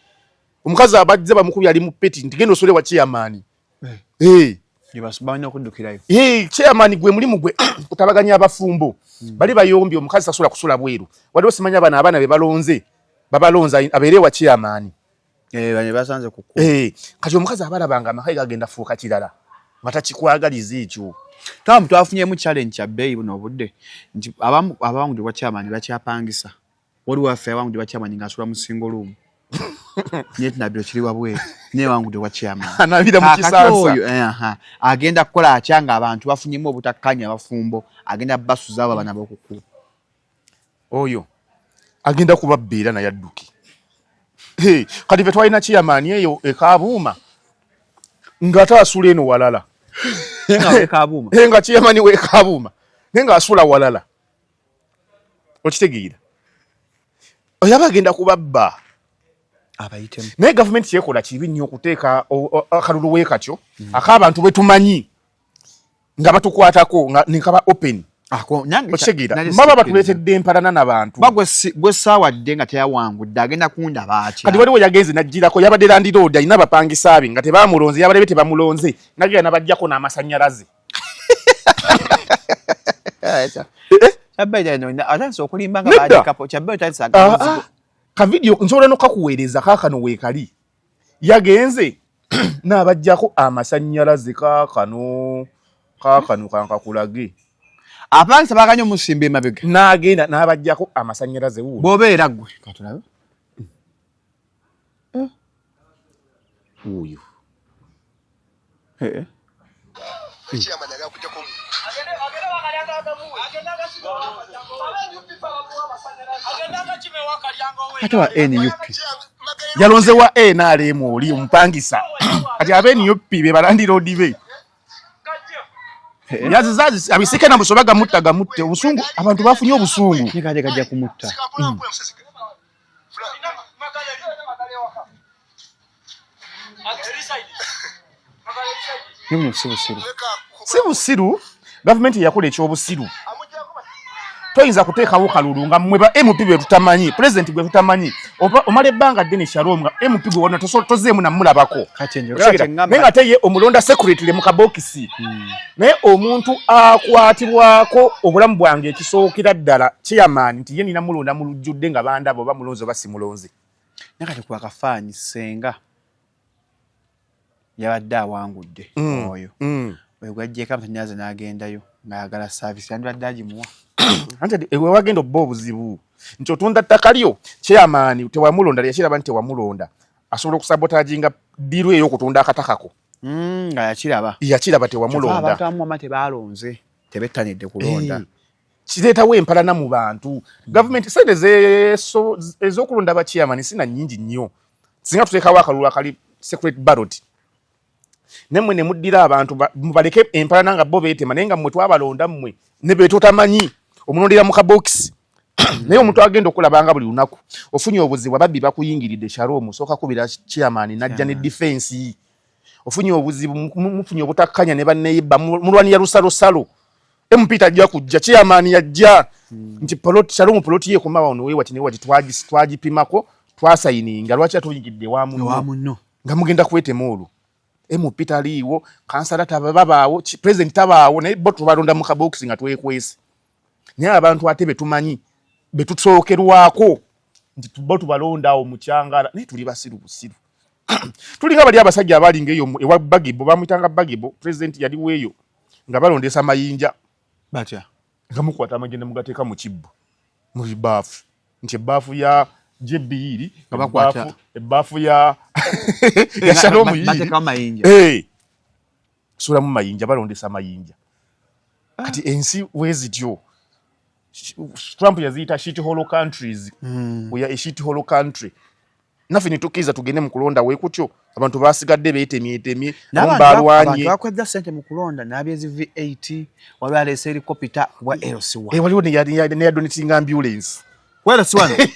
omukazi abajja bamukubya ali mu peti ntigendo osole wa chairman yebasubanya okuddukirayo chairman gwe mulimu gwe kutabaganya abafumbo bali bayombi omukazi sasula kusula bweru waliwo simanya abaana be balonze babalonza abeere wa chairman banye basanze kuku kati omukazi abalabanga amakayi gagenda fuuka kirala matakikwagaliza ekyo tamu twafunyemu challenge ya bei buno obudde nti abawangu de chairman bakyapangisa wali waffe abawangu de chairman ngasula mu single room nyeti nabyo kiri wabwe ne wangu de chairman anabira mu kisansa agenda kukola akyanga abantu bafunyemu obutakanya abafumbo agenda basuza abo bana bokuku oyo agenda kubabbeera na yadduki kati ve twalina chairman eyo ekabuuma ngata asula eno walala nga chairman we kabuuma nenga asula walala okitegeera oyaba agenda kubabba abayitemu naye government yekola kibi nnyo okuteeka akalulu wekatyo ak'abantu betumanyi nga batukwatako nga nekaba open okitegeera baba batuleetedde empalana n'abantu gwe saawadde nga teyawangudde agenda kundaba atya kati waliwo yagenze najjirako yabadde landiroodi alina abapangisa abe nga tebamulonze yabalebe tebamulonze nagenda nabajjako n'amasannyalaze ka video nsobola nokakuweereza kaakano weekali yagenze n'abajjako amasannyalaze kaakano kankakulage apangisa baganya omusimba emabega n'agenda n'abajjako amasannyalaze wuuno bw'obeera ggwe katulabe wuuyo ate wa NUP yalonze wa NRM oli omupangisa kati aba NUP be balandiroodi be yazizazi abisike na musoba gamutte obusungu abantu bafunye obusungu nikaje kajja kumutta si busiru government yakola ekyobusiru toyinza kuteekawo kalulu nga mmwe ba MP be tutamanyi president gwe tutamanyi omala ebbanga ddene Shalom nga MP gwe wonna tozeemu namulabako nenga teye omulonda secretary mu kabokisi naye omuntu akwatibwako obulamu bwange ekisookera ddala chairman nti ye nina mulonda mu lujjudde nga bandaba oba mulonzi oba simulonzi nakati kwa kafaanyi senga yabadde awangudde oyo wegwajjeko amasannyalaze n'agendayo ng'ayagala service yandibadde agimuwa anti ewe wagenda obba obuzibu nti otunda ttaka lyo chairman tewamulonda yakiraba nti tewamulonda asobola okusabotaginga diru eyo okutunda akatakako nga yakiraba tewamulonda abantu amuwama tebalonze tebettanidde kulonda kireetawo empalana mu bantu gavumenti sente ez'okulonda ba chairman sina nnyingi nnyo singa tuteekawo akalulu akali secret ballot nemwe ne muddira abantu mubaleke empalana nga bo beetema naye nga mmwe twabalonda mmwe ne beetotamanyi omunondera mu kabokisi naye omuntu agenda okulabanga buli lunaku ofunye obuzibu ababbi bakuyingiridde Shalom sooka kubira chairman najja ne defense ofunye obuzibu mufunye obutakkanya ne banneeyibba mulwanira lusalosalo MP tajja kujja chairman yajja nti Shalom poloti ye kumawa ono wewati newati twagipimako twasayininga lwaki atuyingidde wamuno nga mugenda kuwetema olwo MP taliiwo kansala tababaawo president tabaawo naye bo tubalonda mu kabokisi nga twekwese naye abantu ate betumanyi betusookerwako nti bo tubalondawo mu kyangala naye tuli basiru busiru tulinga bali abasajja abalinga eyo ewa Bagibo bamuyitanga Bagibo president yaliwo eyo nga balondesa mayinja batya nga mukwata amagende mugateeka mu kibbo mu bibaafu nti ebbaafu ya JB ebbaafu ya ya Shalom yiri sulamu mayinja balondesa mayinja kati ensi wezityo Trump yaziyita shit hole countries we are a shit hole country nothing tukiza tugende mu kulonda we kutyo abantu basigadde beetemye n'abantu bakwedda sente mu kulonda n'abyezi V8 waliwo alese helicopter wa LC1 waliwo ne donating ambulance wa LC1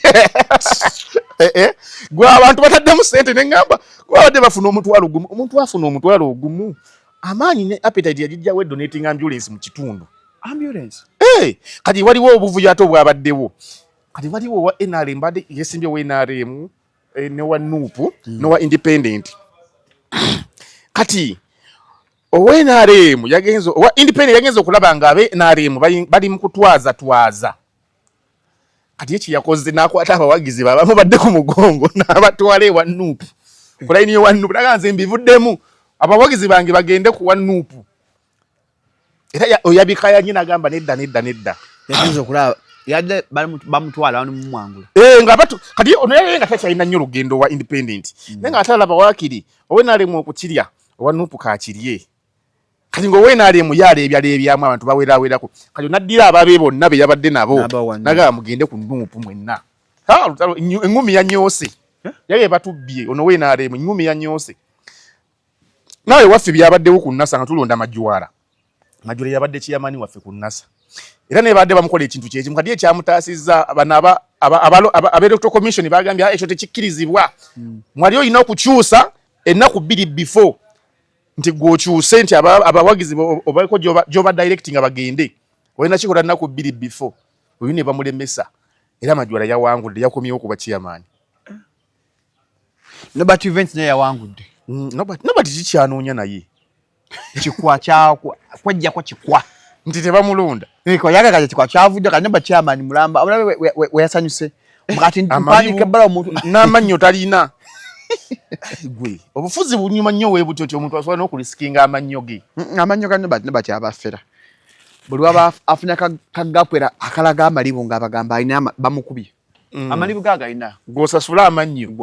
gwa abantu bataddemu sente nengamba gwabadde bafuna omutwalo gumu omuntu afuna omutwalo ogumu amaanyi ne appetite yajja we donating ambulance mu kitundu ambulance kati waliwo obuvuyato bwabaddewo kati waliwo wa NRM bade yesimbye wa NRM ne wa NUP no wa independent kati owa NRM yagenzo wa independent yagenzo okulaba nga abe NRM bali mu kutwaza kati echi yakoze nakwata abawagizi babamu badde ku mugongo n'abatwale wa NUP kulaini wa NUP naganze mbivuddemu abawagizi bange bagende ku wa NUP era oyabikaya nyina agamba nedda yagenzo okulaba yadde bamutwala wano mu mwangula nga batu kati ono yayenga takyalina nnyo lugendo wa independent nenga atalaba wakiri owenaalemu okukirya owa NUP kakirye kati ngo owenaalemu yaleebyaleebyamu abantu baweerawerako kati onaddira ababe bonna be yabadde nabo nagaba mugende ku NUP mwenna engumi yanyoose yaye batubbye ono owenaalemu engumi yanyoose nawe waffe byabaddewo ku NASA nga tulonda Majuwala yabadde kiyamani waffe ku NASA era ne badde bamukola ekintu kyekimu kati ekyamutaasizza bana Electoral Commission bagambye ekyo tekikkirizibwa mwali olina okukyusa ennaku 2 before nti gwokyuse nti abawagizi obaliko gyoba directing abagende olina kikola ennaku 2 before oyo ne bamulemesa era Majuwala yawangudde yakomyewo kuba chairman Norbert Events naye yawangudde Norbert kikyanoonya naye kikwa kyakwa kwajja kwa kikwa nti tebamulonda niko yagagaje kikwa kyavudde kandi Norbert chairman mulamba we yasanyuse mukati mpandike bala omuntu n'amannyo talina gwe obufuzi bunyuma nnyo weebutyo kyo omuntu asobola n'okulisikinga amannyo ge amannyo ga Norbert abafera buli waba afuna kagapwera akalaga amalibu ng'abagamba alina bamukubye amalibu gagayina gw'osasula amannyo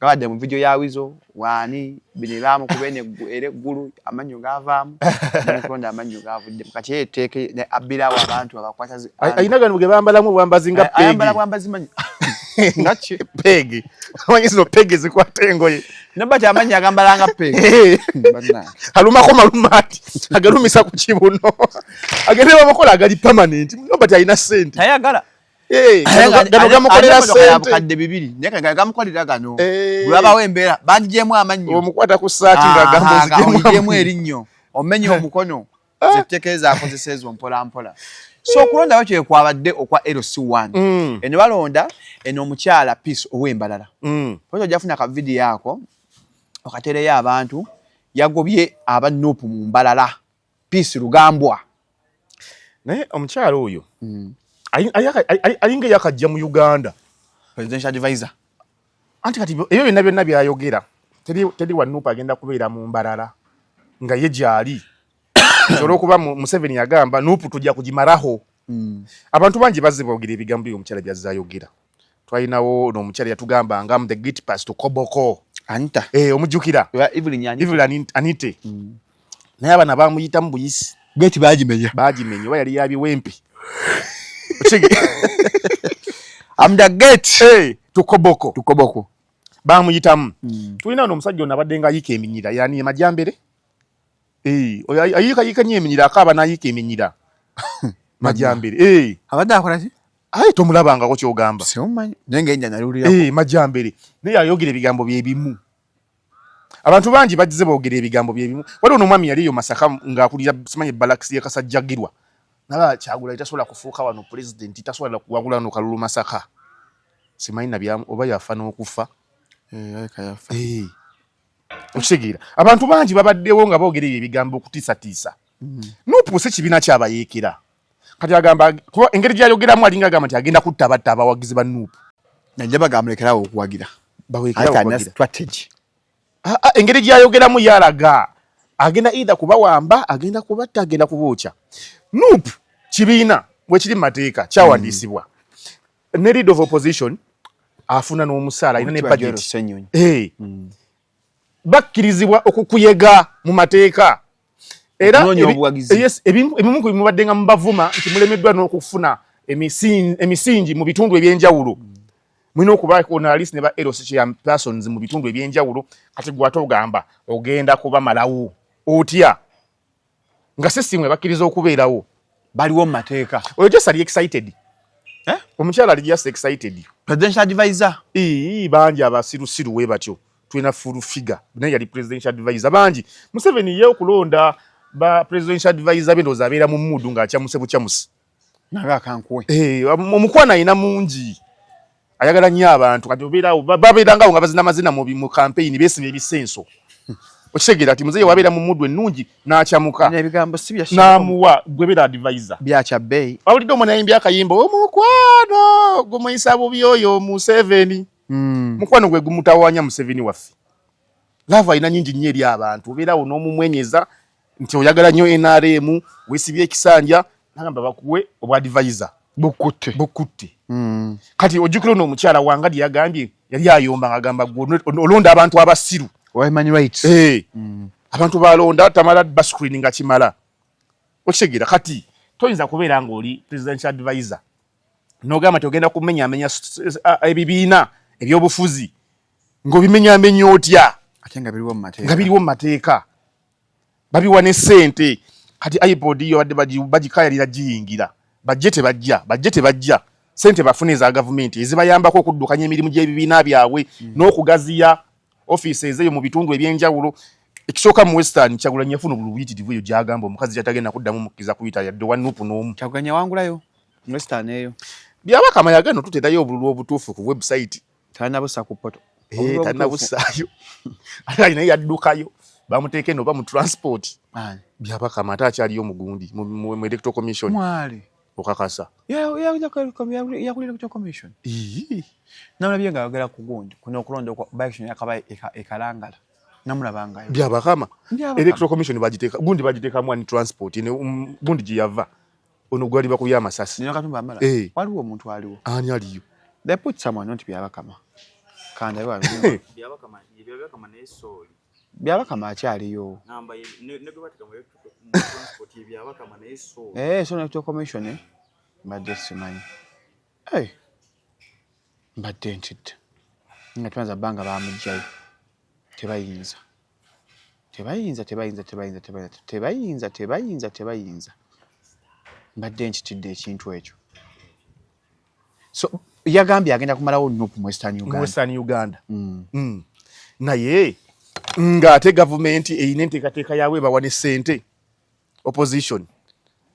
gabadde mu video ya Wizo wani biniramu kubene ere gulu amanyo gavaamu n'okulonda amanyo gavudde kati yeteeke ne abira wa abantu abakwata ayinaga nubwe bambalamu bwambazi nga pegi ayambala bwambazi manyi ngachi pegi amanyi zino pegi zikwata engoye Norbert amanyi agambala nga pegi banna alumako malumati agalumisa ku kibuno agende bamukola agali permanent Norbert ayina sente ayagala gano gamukolera sente kadde 2 neka gamukolera gano bulaba wembera banjemu amannyo omukwata ku saati ngagambozijemu erinnyo omenye omukono zetekeza akozesezwa mpola so okulonda wakye kwabadde okwa LC1 ene balonda eno omukyala Peace owembalala pozo jafuna ka video yako okatereyo abantu yagobye aba NUP mu mbalala Peace Rugambwa naye omukyala oyo ayinga yakajja mu Uganda presidential advisor anti kati ebyo byonna byayogera teri wa NUP agenda kubeera mu mbalala nga ye gyali olw'okuba Museveni yagamba NUP tujja kugimaraho abantu bangi bazze boogera ebigambo byo omukyala byazayogera twalinawo n'omukyala yatugamba nga the gate pass to Koboko Anita omujjukira Evelyn Anite naye abana bamuyitamu buyisi gate bagimenya oba yali yabiwempe I'm the gate to Koboko bamuyitamu tulina n'omusajja ono abadde nga ayiika eminyira yani Majambere ayiika nnyo eminyira akaaba n'ayiika eminyira Majambere abadde akola ki tomulabangako kyogamba Majambere naye ayogera ebigambo byebimu abantu bangi bagize boogera ebigambo byebimu waliwo n'omwami yaliyo Masaka ng'akulira simanyi balakisi yakasajjagirwa naba Kyagulanyi tasobola kufuuka wano president tasobola kuwagula no Kalulu Masaka simanyi nabyamu oba yafa n'okufa okitegera abantu bangi babaddewo nga boogera ebigambo okutiisatiisa n'opuuse kibiina kyabayeekera kati agamba kuba engeri gyayogeramu alinga agamba nti agenda kutta batta abawagizi ba NUP najja bagambulekerawo okuwagira strategy engeri gyayogeramu yalaga agenda either kubawamba agenda kubatta agenda kubookya NUP kibiina bwe kiri mateeka kyawandiisibwa ne leader of opposition afuna n'omusaala alina ne budget bakkirizibwa okukuyega mu mateeka era yes ebimu ku bimubadde nga mubavuma nti mulemeddwa n'okufuna emisingi mu bitundu ebyenjawulo mulina okubaako na list ne ba eros persons mu bitundu ebyenjawulo kati gwate ogamba ogenda kuba malawo otya nga system ebakkiriza okubeerawo baliwo mu mateeka oyo just ali excited omukyala ali just excited presidential advisor bangi abasirusiru we batyo tulina full figure naye yali presidential advisor bangi Museveni ye okulonda ba presidential advisor bendoza abeera mu mudu ng'akyamuse bukyamuse naga kankuwe omukwana ayina mungi ayagala nnyo abantu kati obeerawo babeerangawo nga bazina amazina mu campaign beesima ebisenso okitegeera ati muzeeyi wabeera mu mudu ennungi n'akyamuka ebigambo si bya n'amuwa gwebeera advisor byakya bbeeyi awulidde omwana ayimbye akayimba omukwano gumuyisa bubi oyo Museveni mukwano gwe gumutawanya Museveni waffe lava ayina nyingi nnyo eri abantu obeerawo n'omumwenyeza nti oyagala nnyo NRM weesibye ekisanja nagamba bakuwe obwa advisor bukutte kati ojjukira n'omukyala wangali yagambye yali ayomba ng'agamba olonda abantu abasiru human rights abantu balonda tamala bascreening nga kimala okitegeera kati toyinza kubeera ng'oli presidential advisor n'ogamba nti ogenda kumenyaamenya ebibiina ebyobufuzi ng'obimenyaamenya otya ate nga biriwo mu mateeka babiwa ne ssente kati iPod yo badde bagikayalira giyingira bajje tebajja ssente bafune za gavumenti ezibayambako okuddukanya emirimu gy'ebibiina byabwe n'okugaziya offices eyo mu bitundu ebyenjawulo ekisooka mu Western Kyagulanyi yafuna obulubuyitirivu eyo gyagamba omukazi kyatagenda kuddamu mukkiriza kuyita yadde wanupu n'omu Kyagulanyi wangulayo mu Western eyo byabakama yagano tuteetayo obululu obutuufu ku website talina busa ku poto talina busaayo ate alina yaddukayo bamuteeke no ba mu transport byabakama ate akyaliyo mugundi mu electoral commission mwali okakasa yakulira electoral commission namulabye nga ayogera ku gundi kuno okulonda by action yakaba ekalangala namunabangayo byabakama electoral commission bagiteeka gundi bagiteekamu ani transport ne gundi giyava ono gwali bakubya amasasi nino katumba amala waliwo omuntu aliwo ani aliyo they put someone not byabakama kanda yo byabakama ne soli byabakama akyaliyo namba ne gwatika mu transport byabakama ne soli so electoral commission mbadde simanyi mbadde ntidde nga tumaze bbanga bamugjayo tebayinza mbadde nkitidde ekintu ekyo so yagambye agenda kumalawo nupu mu Western Uganda naye ng'ate gavumenti eyina enteekateeka yaabwe bawa ne ssente opposition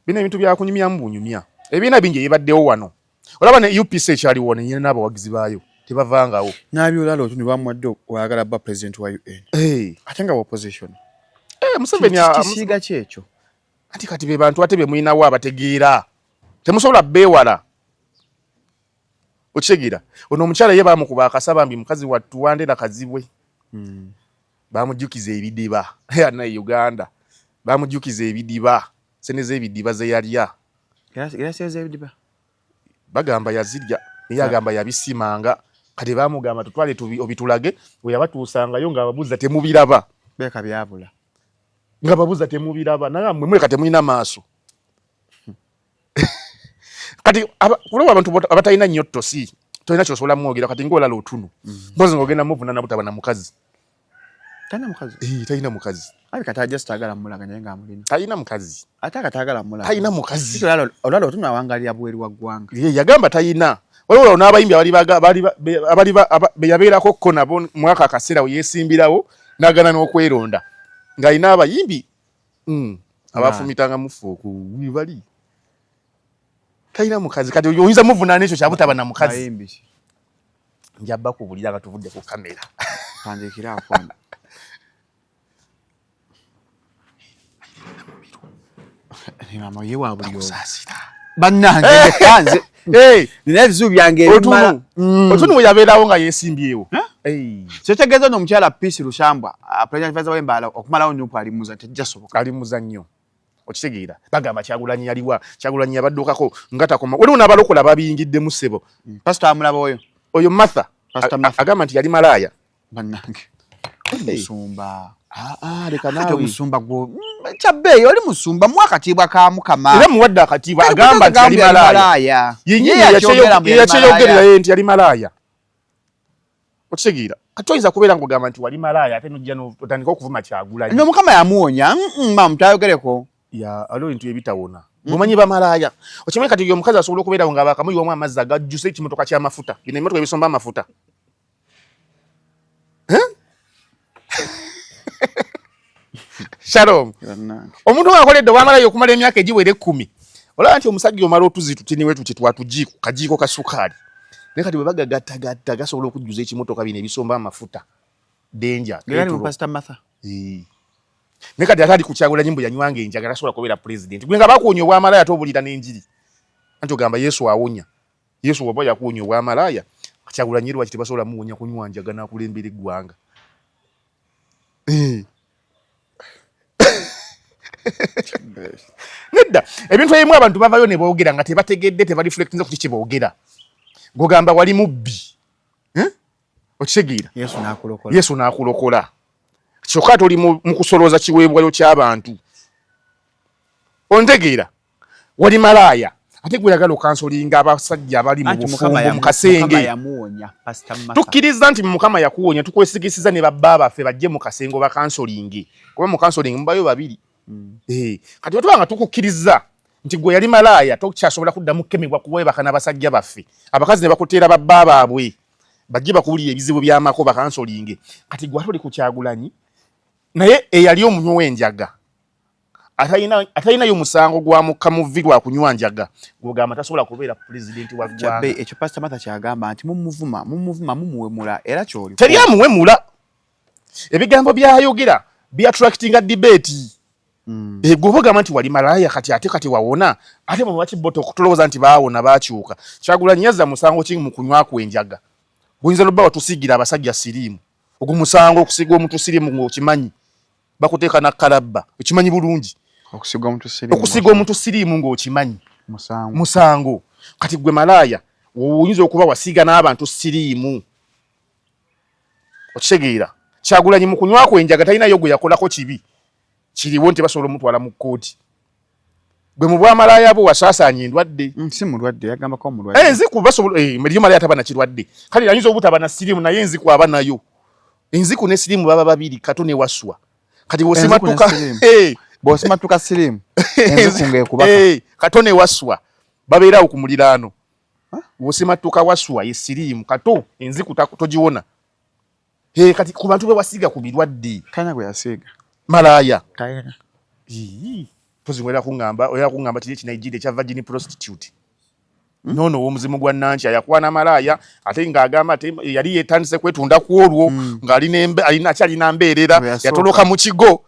bino ebintu byakunyumyamu bunyumya ebiina bingi ebibaddewo wano olaba ne UPC ekyaliwo ne nyina n'abawagizi baayo tebavangawo n'abyolala otu ne bamuwadde oyagala bba president wa UN ate nga opposition Museveni kisiiga kyekyo ati kati be bantu ate be mulinawo abategeera temusobola beewala okitegeera ono omukyala ye baamukuba akasaba mbi mukazi wattu wandera kazibwe baamujjukiza ebidiba yana Uganda baamujjukiza ebidiba sene z'ebidiba ze yalya bagamba yazirya naye agamba yabisimanga kati baamugamba tutwale obitulage we yabatuusangayo ng'ababuuza temubiraba beeka byabula nga babuuza temubiraba naye mmwe mweka temulina maaso kati kulaba abantu abatalina nnyo tosi tolina kyosobola mwogera kati ng'olala otunu mpozi ng'ogenda muvunana butaba na mukazi talina mukazi talina mukazi talina mukazi olwala otunu awangalira bweri wa ggwanga yagamba talina waliwo n'abayimbi yabeerako ko nabo mwaka akaseera we yeesimbirawo n'agana n'okweronda ng'alina abayimbi abafumitanga mufuuku bali talina mukazi kati oyinza muvunaana ekyo kyabutaba na mukazi njabba kubulira nga tuvudde ku kamera kandikira afonda mama ye wabulyo bannange kanze nina ebizibu byange otunu we yabeerawo nga yeesimbyewo kyetegeeza n'omukyala Peace Lushambwa president advisor w'Embala okumalawo nyupu alimuza tejja soboka alimuza nnyo okitegeera bagamba Kyagulanyi yaliwa Kyagulanyi yabaddukako ngatakoma wali unabalokola babiyingidde mu ssebo pastor amulaba oyo Martha agamba nti yali malaaya bannange musumba leka nawe musumba gwo kyabbeeyi oli musumba mwakatiibwa ka Mukama era muwadde akatiibwa agamba nti yali malaaya yennyini yakyeyogerera ye nti yali malaaya okitegeera kati oyinza kubeera ng'ogamba nti wali malaaya ate nojja n'otandika okuvuma Kyagulanyi no Mukama yamuwonya mutayogereko aliwo ebintu ebitawona mumanyi bamalaaya okimanyi kati yo omukazi asobola okubeerawo nga bakamuyiwamu amazzi agajjusa ekimotoka ky'amafuta bino ebimotoka ebisomba amafuta Shalom omuntu akoledde wamalaaya okumala emyaka egiwera 10 olaba nti omusajja omala otuzi tutiniwe tuti twatujiiko kajiiko ka sukaali naye kati bwe bagagattagatta gasobola okujjuza ekimotoka bino ebisomba amafuta denja naye kati ate ali ku Kyagulanyi mbu yanywanga enjagala asobola kubeera pulezidenti gwe nga bakuwonya obwamalaaya ate obulira n'enjiri anti ogamba Yesu awonya Yesu bw'aba yakuwonya obwamalaaya Kyagulanyi lwaki tebasobola muwonya kunywa njaga n'akulembera eggwanga nedda ebintu ebimu abantu bavayo ne boogera nga tebategedde tebareflectinze ku kiki boogera gogamba wali mubbi okitegeera Yesu n'akulokola kyokka toli mu kusolooza kiweebwayo ky'abantu ontegeera wali malaaya ate gwe yagala okansolinga abasajja abali mu bufumbo mu kasenge tukkiriza nti Mukama yakuwonya tukwesigisiza ne babba baffe bajje mu kasenge bakansolinge kuba mu kansolingi mubayo babiri kati bwe tubanga tukukkiriza nti gwe yali malaaya tokyasobola kuddamu kukemebwa kuweebaka n'abasajja baffe abakazi ne bakuteera babba baabwe bajje bakuwulira ebizibu by'amako bakansolinge kati gwe atoli ku Kyagulanyi naye eyali omunywa w'enjaga atalinayo musango gwamukka mu vvi lwa kunywa njaga gwogamba tasobola kubeera pulezidenti wa ggwanga ekyo pastor Martha kyagamba nti mumuvuma mumuwemula era kyoli teri amuwemula ebigambo byayogera byattractinga debate gwe ogamba nti wali malaaya kati wawona ate bwe bakibota okutolooza nti baawona bakyuka Kyagulanyi yazza musango ki mu kunywa kwenjaga guyinza lobba watusiigira abasajja siriimu ogwo musango okusiga omuntu siriimu ng'okimanyi bakuteeka nakkalabba okimanyi bulungi okusiga omuntu siriimu ng'okimanyi musango kati gwe malaaya oyinza okuba wasiiga n'abantu siriimu okitegeera Kyagulanyi mu kunywa kwenjaga talinayo gwe yakolako kibi kiriwo nti basobola omutwala mu kkooti gwe mu bwamalaaya bwe wasaasaanya endwadde si mulwadde yagambako omulwadde enziku basobola eriyo malaaya taba na kirwadde kale ayinza obutaba na siriimu naye enziku aba nayo enziku ne siriimu baba babiri kato ne waswa kati bw'osimatuka siriimu enziku ng'ekubaka kato ne waswa babeerawo ku muliraano bw'osimatuka waswa ye siriimu kato enziku togiwona kati ku bantu be wasiiga ku birwadde kanya gwe yasiiga malaaya tozingwera kungamba tiri ekinaijiri ekya virgin prostitute nono omuzimu gwa Nankya yakwana malaaya ate ng'agamba ate yali yeetandise kwetunda ku olwo ng'akyalina mbeerera yatoloka mu kigo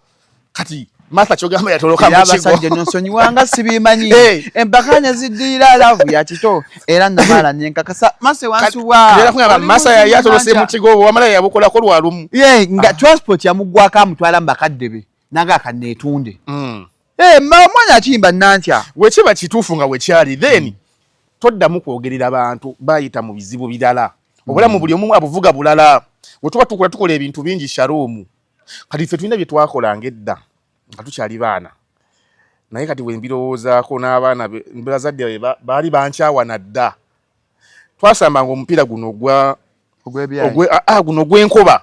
kati Martha kyogamba yatoloka mu kigo abasajja nonsonyiwanga sibimanyi embakanya ziddiira laavu ya kito era namala nenkakasa mase wansuwa Masa yali atolose mu kigo wamalaaya yabukolako lwa lumu nga transport yamuggwako amutwala mu bakadde be nanga akaneetunde mwana akiyimba Nankya wekiba kituufu nga wekyali then toddamu kwogerera abantu bayita mu bizibu birala obulamu buli omu abuvuga bulala wetuba tukola ebintu bingi Shalom kati ffe tulina bye twakolanga edda nga tukyali baana naye kati we mbirowoozaako n'abaana bazadde baali bankyawana dda twasambanga omupiira guno guno ogw'enkoba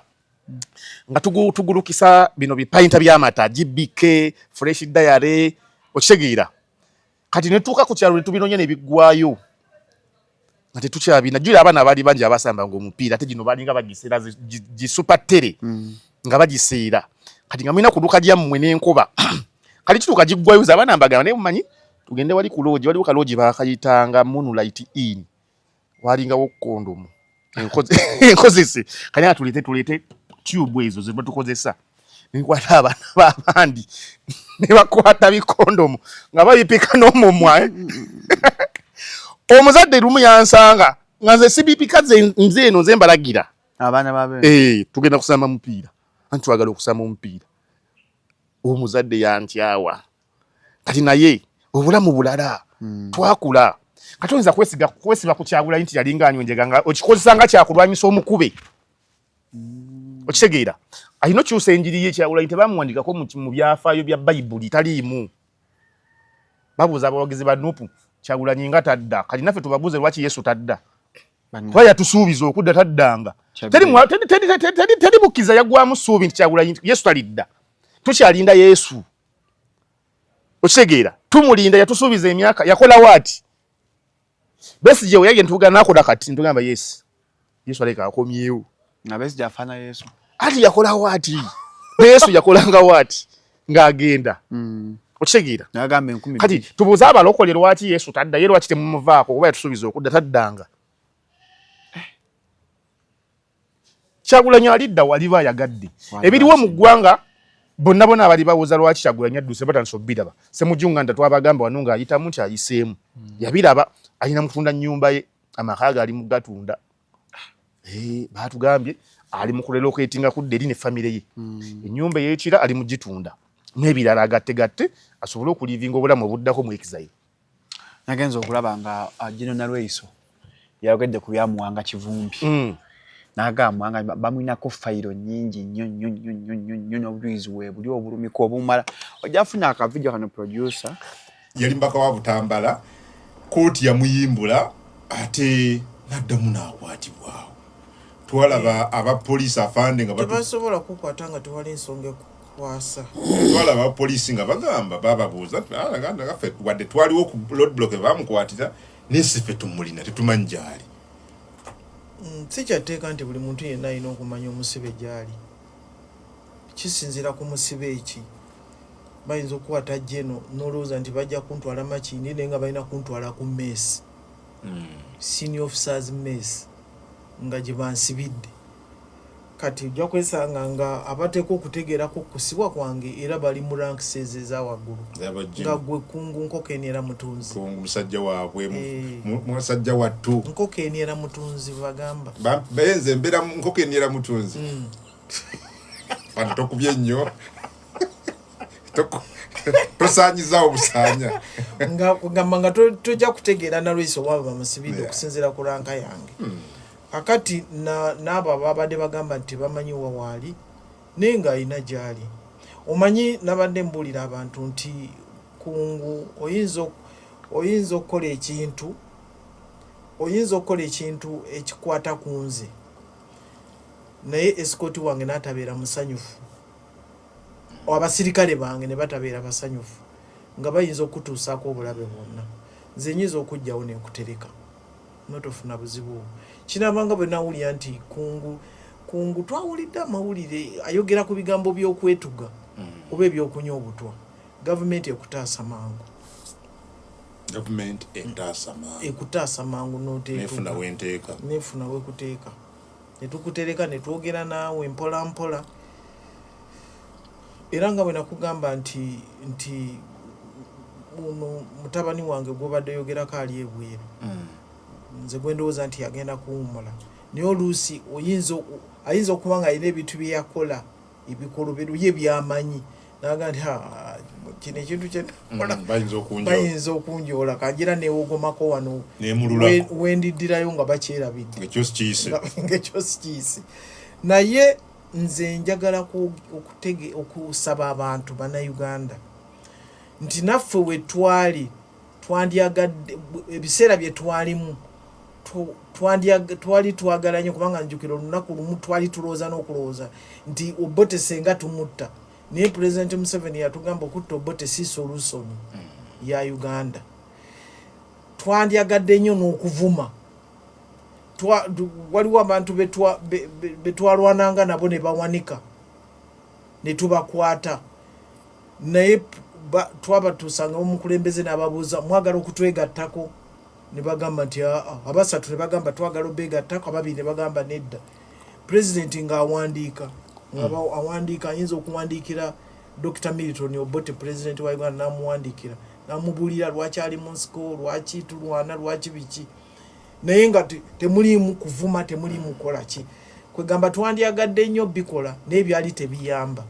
nga tugulukisa bino bipayinta by'amata GBK fresh diary okitegeera kati ne tuuka ku kyalo ne tubinonya ne biggwayo nga tetukyabina jjira abaana baali bangi abasambanga omupiira ate gino balinga bagiseera gisupa tere nga bagiseera kati nga mulina kuluka gyammwe n'enkoba kati kituuka giggwayo abaana mbagamba naye mumanyi tugende wali ku loogi waliwo kaloogi baakayitanga Moonlight Inn walingawo kondomu enkozese kanya tulete tube ezo ze batukozesa nikwata abaana babandi ne bakwata bikondomu nga babipika n'omumwa omuzadde lumu yansanga nga nze sibipika nze eno nze mbalagira abaana babe tugenda kusamba mupiira anti twagala okusamba omupiira omuzadde yantyawa kati naye obulamu bulala twakula katonza kwesiba ku Kyagulanyi nti yalinga anywenjega nga okikozesa nga kyakulwanyisa omukube okitegeera alina kyusa enjiri ye Kyagulanyi tebamuwandikako mu byafaayo bya Bayibuli taliimu babuuza abawagizi ba Nuupu Kyagulanyi nga tadda kati naffe tubabuuze lwaki Yesu tadda kuba yatusuubiza okudda taddanga teri bukkiza yaggwamu ssuubi nti Kyagulanyi Yesu talidda tukyalinda Yesu okitegeera tumulinda yatusuubiza emyaka yakola waati Besigye oyage ntugana nakola kati ntugamba Yesu aleka akomyewo na Besigye afana Yesu ati yakola waati Yesu yakolanga waati ng'agenda okitegeera nagambe 10 kati tubuuza abalokole lwaki Yesu tadda ye lwaki temumuvaako kuba yatusuubiza okudda taddanga Kyagulanyi alidda waliba yagadde ebiriwo mu ggwanga bonna abali bawuza lwaki Kyagulanyi adduse batandise obbiraba Ssemujjunga nda twabagamba wano ng'ayitamu nti ayiseemu yabiraba alina mutunda nnyumba ye amakaaga ali mu gatunda baatugambye ali mu kurelocatinga kudda eri ne famire ye ennyumba ey'ekira ali mu gitunda n'ebirala agatte asobole okulivinga obulamu obuddako mu exile nagenza okulaba nga General Lweiso yayogedde ku byamuwanga Kivumbi nagamba nga bamwinako fayiro nyingi nnyo n'obujulizi we buli obulumiko obumala ojafuna akavidio kano producer yali mbaka wa Butambala kooti yamuyimbula ate naddamu n'akwatibwawo twalaba abapoliisi afande nga tebasobola kukwata nga tewali ensonga ekukwasa twalaba abapoliisi nga bagamba bababuuza aganda gaffe wadde twaliwo ku roadblock bamukwatira nesife tumulina tetumanyi gyali si kyateeka nti buli muntu yenna alina okumanya omusibe gyali kisinziira ku musibe eki bayinza okukwata jeno n'olowooza nti bajja kuntwala Makindi naye nga balina kuntwala ku mess senior officers mess nga gye bansibidde kati ojja kwesanga nga abateeka okutegeerako kusibwa kwange era bali mu ranks eza waggulu nga gwe kungu Nkokeenera Mutunzi musajja waabwe musajja wattu Nkokeenera Mutunzi bagamba benze mbera Nkokeenera Mutunzi tokubye nnyo tosaanyiza obusaanya nga kugamba nga tojja kutegeera na Lweiso waba bamusibidde okusinziira ku ranka yange akati n'abo ababadde bagamba nti bamanyi wawaali naye ng'alina gyali omanyi nabadde mbuulira abantu nti kungu oyinza okukola ekintu ekikwata ku nze naye esikooti wange n'atabeera musanyufu abasirikale bange ne batabeera basanyufu nga bayinza okutuusaako obulabe bwonna nze nyinza okujjawo n'ekutereka notofuna buzibu kinabanga bwe nawulira nti kungu twawulidde amawulire ayogera ku bigambo by'okwetuga oba ebyokunywa obutwa gavumenti ekutaasa mangu ekutaasa mangu nefuna wekuteeka netukutereka netwogera naawe mpola mpola era nga bwe nakugamba nti uno mutabani wange gwobadde yogerako ali ebweru nze gwendowooza nti yagenda kuwummula naye oluusi ayinza okuba nga alina ebintu byeyakola ebikolobero ye byamanyi naga nti kino ekintu bayinza okunjoola kanjira newogomako wano wendiddirayo nga bakyerabidde ngekyo sikiisi naye nze njagala okusaba abantu bannayuganda nti naffe we twandyagadde ebiseera bye twalimu twali twagala nnyo kubanga njukira olunaku lumu twali tulowooza n'okulowooza nti Obote senga tumutta naye President Museveni yatugamba okutta Obote si solution ya Uganda twandyagadde nnyo n'okuvuma waliwo abantu betwalwananga nabo ne bawanika ne tubakwata naye twabatuusanga omukulembeze n'ababuuza mwagala okutwegattako ne bagamba nti abasatu ne bagamba twagala obeegattako ababiri ne bagamba nedda President ng'awandiika ayinza okuwandiikira Dr. Milton Obote President wa Uganda n'amuwandiikira n'amubuulira lwaki ali mu nsiko lwaki tulwana lwaki biki naye nga temuliimu kuvuma temuliimu kukola ki kwegamba twandyagadde nnyo bikola naye byali tebiyamba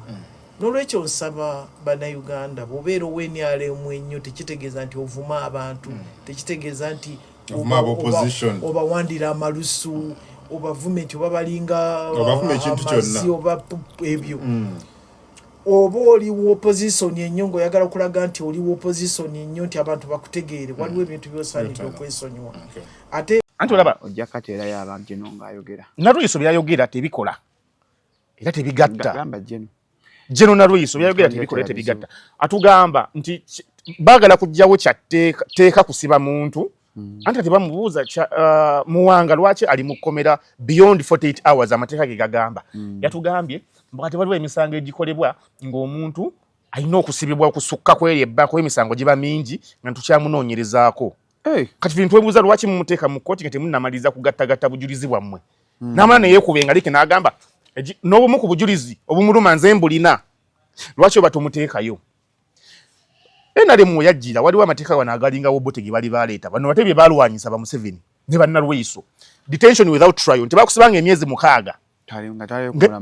N'olwekyo nsaba bannayuganda bw'obeera ow'NRM ennyo tekitegeeza nti ovuma abantu tekitegeeza nti oba wandira amalusu oba vumenti oba balinga amazzi oba ebyo oba oli opposition ennyo ng'oyagala okulaga nti oli opposition ennyo nti abantu bakutegeere waliwo ebintu by'osaanidde okwesonyiwa ate anti olaba ojja kateera y'abantu gino ng'ayogera Nalweyiso byayogera tebikola era tebigatta gamba gino Jeno Nalweyiso byayogera tebikola tebigatta atugamba nti baagala kujjawo kyateeka kusiba muntu anti tebamubuuza muwanga lwaki ali mu kkomera beyond 48 hours amateeka ge gagamba yatugambye mbakati waliwo emisango egikolebwa ng'omuntu alina okusibibwa okusukka kweri ebbako emisango giba mingi nga tukyamunoonyerezaako kati bintu webuuza lwaki mumuteeka mu kkooti nga temunnamaliriza kugattagatta bujulizi bwammwe n'amala neyeekuba engalike n'agamba n'obumu ku bujulizi obumuluma nze mbulina lwaki oba tumuteekayo NRM yajjira waliwo amateeka wano agalingawo bote ge bali baleeta bano bate bye balwanyisa ba Museveni ne bannalweyiso detention without trial tebakusibanga emyezi 6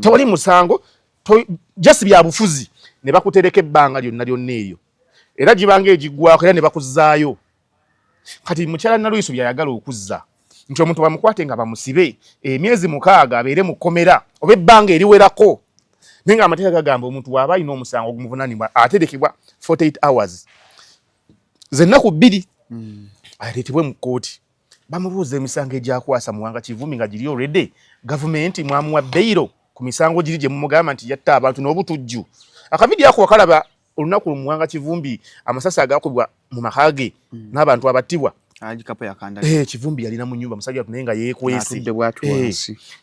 tewali musango just bya bufuzi ne bakutereka ebbanga lyonna lyonna eyo era gibanga egiggwako era ne bakuzaayo kati mukyala Nalweyiso byayagala okuzza nti omuntu bamukwate nga bamusibe emyezi 6 abeere mu kkomera oba ebbanga eriwerako nenga amateeka gagamba omuntu waba alina omusango ogumuvunaanibwa aterekebwa 48 hours zennaku 2 aleetebwe mu kkooti bamubuuza emisango egyakwasa Muwanga Kivumbi nga giri already gavumenti mwamuwa beyiro ku misango giri gye mumugamba nti yatta abantu n'obutujju akavidiyo ako wakalaba olunaku Muwanga Kivumbi amasasi agakubwa mu makage n'abantu abattibwa agikapo yakanda Kivumbi yalina mu nyumba musajja tunaye nga yeekwesi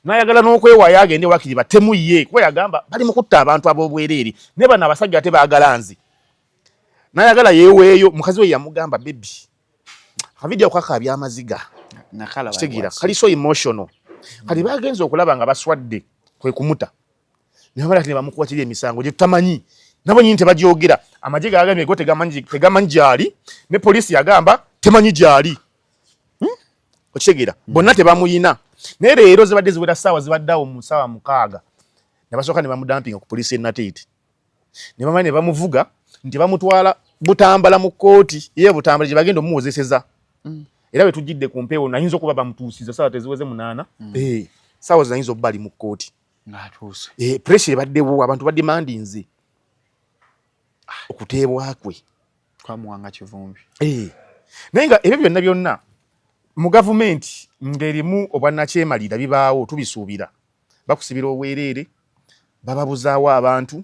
n'ayagala n'okwewaayo agende wakiri batemu ye kuba yagamba bali mu kutta abantu ab'obwereere ne bano abasajja ate baagala nze n'ayagala yeeweeyo mukazi we yamugamba bebi akavidiyo kakabya amaziga kitegeera kali so emotional kati bagenze okulaba nga baswadde kwe kumuta ne bamala ati ne bamukwatira emisango gye tutamanyi nabo nyinyi tebagyogera amagye gagambye go tegamanyi gyali ne poliisi yagamba temanyi gyali okitegeera bonna tebamuyina naye leero zibadde ziwera ssaawa zibaddeawo mu ssaawa 6 ne basooka ne bamudampinga ku poliisi enateeti ne bamala ne bamuvuga nti bamutwala Butambala mu kkooti ye Butambala gye bagenda omuwozeseza era bwe tujjidde ku mpeewo nayinza okuba bamutuusiza ssaawa teziweze 8 ssaawa zinayinza okuba ali mu kkooti ng'atuuse pressure ebaddewo abantu bademandinze okuteebwa kwe kwa Muwanga Kivumbi naye nga ebyo byonna byonna mu gavumenti ng'erimu obwannakyemalira bibaawo tubisuubira bakusibira obwereere bababuzaawo abantu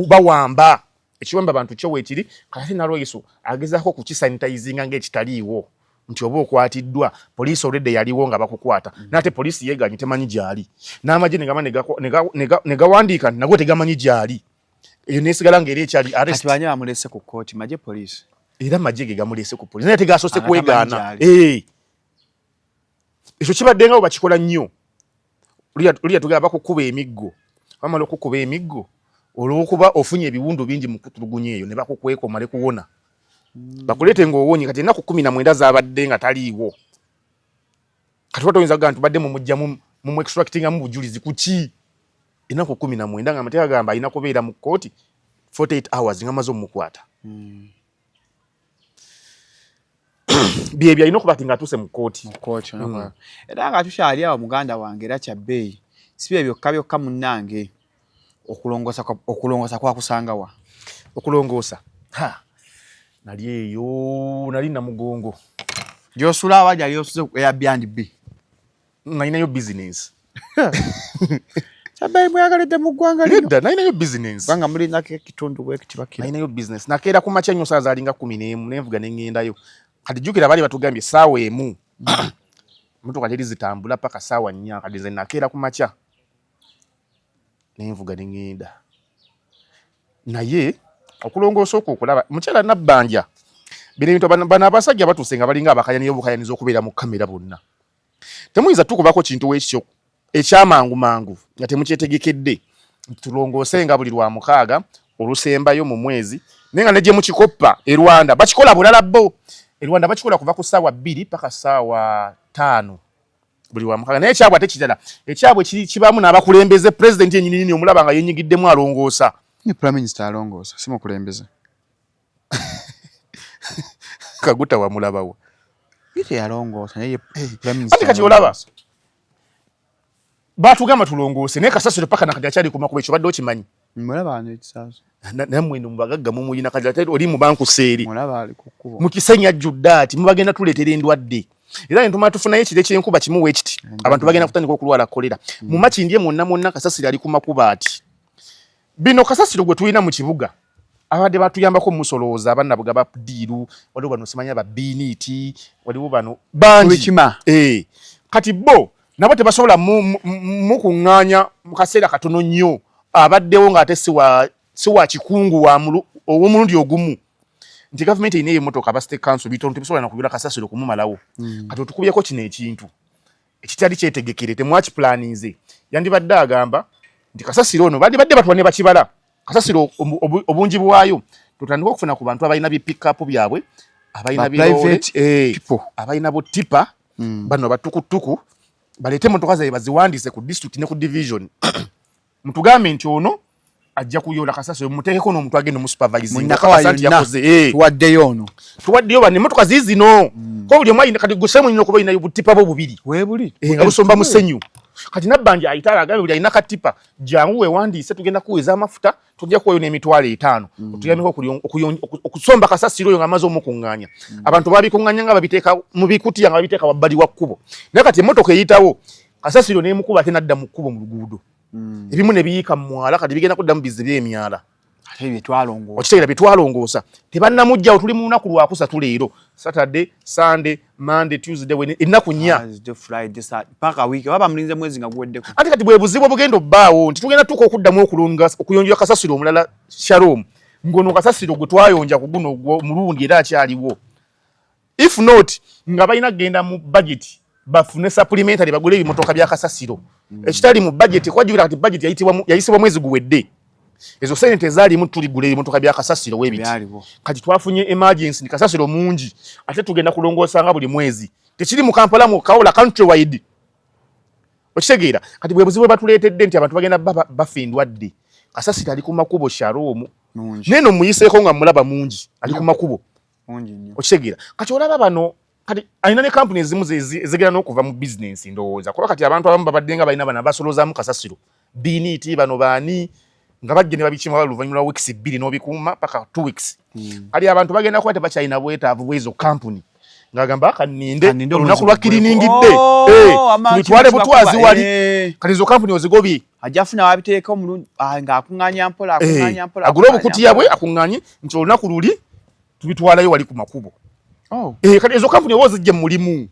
bawamba ekiwamba abantu kyo weekiri kati Nalweyiso agezaako kukisanitizinga ng'ekitaliiwo nti oba okwatiddwa poliisi already yaliwo nga bakukwata n'ate poliisi yeeganye temanyi gyali n'amagye ne gawandiika nti nagwo tegamanyi gyali eyo neesigala ng'era ekyali arrest kati banya bamulese ku kkooti magye poliisi era magye ge gamulese ku poliisi naye tegasoose kwegaana ekyo kibadde nga bwe bakikola nnyo lulya tugamba bakukuba emiggo bamala okukuba emiggo olw'okuba ofunye ebiwundu bingi mu kutulugunya eyo ne bakukweka omale kuwona bakuleete ng'owonye kati ennaku 19 zaabadde nga taliiwo kati toyinza kugamba tubadde mumujja mu extractingamu bujulizi kuki ennaku 19 nga amateeka gamba alina kubeera mu kkooti 48 hours nga amaze omukwata byebyo alina okuba ati ng'atuuse mu kkooti era nga tukyali awo muganda wange era kyabbeeyi si bye byokka munnange okulongoosa kwakusangawa okulongoosa nali eyo nali namugongo gy'osula awa gyali osuze eya B&B nalinayo business kyabbeeyi mweyagalidde mu ggwanga lino nalinayo business kubanga mulinako ekitundu bwekitibakira nalinayo business nakeera ku makya nnyo saaza alinga 11 nenvuga ne ŋŋendayo kati jjukira baali batugambye essaawa emu motoka teri zitambula paka ssaawa 4 kati ze nakeera ku makya nenvuga ne ŋŋenda naye okulongoosa okwo okulaba mukyala Nabbanja bino ebintu bano abasajja batuuse nga balinga abakayaniza obukayaniza okubeera mu kamera bonna temuyinza tukubako kintu wekityo ekyamangu nga temukyetegekedde tulongoose nga buli lwa 6 olusembayo mu mwezi naye nga ne gye mukikoppa e Rwanda bakikola bulala bo e Rwanda bakikola kuva ku ssaawa 2 paka ssaawa 5 buli wa 6 naye ekyabwe ate kitala ekyabwe kibaamu n'abakulembeze president yennyini omulaba nga yenyigiddemu alongoosa Ni Prime Minister alongoza simo kulembeza. Kaguta wa mulabawo. Yite yalongoza naye Prime Minister. Ati kati olaba. Batugamba tulongose naye Kasasiro paka nakati akyali kumakuba ekyo badde okimanyi. Mulaba ano ekisazo. Namwe mbagagga mu muyina kati ate oli mu banku seeri. Mulaba ali kukubo. Mukisenya juddaati mubagenda tuleetera endwadde. Era ntuma tufunayo ekire ky'enkuba kimuwe ekiti. Abantu bagenda kutandika okulwala kolera. Mu Makindye mwonna Kasasiro ali kumakuba ati. Bino Kasasiro gwe tulina mu kibuga. Abadde batuyambako musolooza abaana bugaba diiru waliwo bano simanya ba biniti waliwo bano bangi kati bo nabo tebasobola mukuŋŋaanya mu kaseera katono nnyo abaddewo ng'ate siwa kikungu ow'omulundi ogumu nti gavumenti erina emmotoka aba state council bitono tebisobola nakubira Kasasiro kumumalawo kati otukubyeko kino ekintu ekitali kyetegekere temwakipulaninze yandibadde agamba nti Kasasiro ono badde batwa ne bakibala Kasasiro obungi bwayo tutandika okufuna ku bantu abalina bi pick up byabwe abalina bi private people abalina bo tipa bano batukutuku balete motoka zaye baziwandise ku district ne ku division mutugambe nti ono ajja kuyola Kasasiro mutekeko n'omuntu agenda mu supervising akasanti yakoze tuwaddeyo bane motoka zizino ko buli omwayina kati gusemu nnyo kuba ina butipa bo bubiri webuli nga busomba musenyu kati nabbanja ayitala agabe buli alina katipa jangu wewandise tugenda kuweza amafuta tujja kuwayo n'emitwalo 5 otuyameko okusomba Kasasiro oyo nga amaze omukuŋŋaanya abantu babikuŋŋaanya nga babiteeka mu bikutiya nga babiteeka wabbali wa kkubo naye kati emmotoka eyitawo Kasasiro n'emukuba ate nadda mu kkubo mu luguudo ebimu ne biyiika mu mwala kati bigenda kudda mu bizzi by'emyala okitegeera byetwalongoosa tebannamugjawo tuli mu lunaku lwakusatu leero Saturday Sunday Monday Tuesday ennaku 4 ate kati bwe buzibu obugenda obbaawo nti tugenda tuka okuddamu okuyonjera Kasasiro omulala Shalom ngono Kasasiro gwe twayonja ku guno omulundi era akyaliwo if not nga balina kugenda mu budget bafune supplementary bagule ebimotoka bya Kasasiro ekitali mu budget kwajjira kati budget yayisibwa mwezi guwedde ezo sente zaali mu tuligule ebimotoka bya Kasasiro webiti kati twafunye emergency ni Kasasiro mungi ate tugenda kulongoosa nga buli mwezi tekiri mu Kampala mu Kaola countrywide okitegeera kati bwe buzibu batuleetedde nti abantu bagenda bafindwadde Kasasiro ali ku makubo Shalom neno muyiseeko nga mulaba mungi ali ku makubo okitegeera kati olaba bano kati alina ne company ezimu ezigenda n'okuva mu business ndowooza kuba kati abantu abamu babadde nga balina bana basolozaamu Kasasiro biniti bano baani nga bajje ne babikima oluvannyuma lwa weeks 2 n'obikuuma paka 2 weeks kali abantu bagenda kuba tebakyalina bwetaavu bwezo company ngagamba kaninde olunaku lwa kiriningidde tubitwale butwazi wali kati ezo company ozigobye ajafuna wabiteeka omulungi ng'akuŋŋaanya mpola agula obukutiya bwe akuŋŋaanye nti olunaku luli tubitwalayo wali ku makubo kati ezo company oba ozijje mu mulimu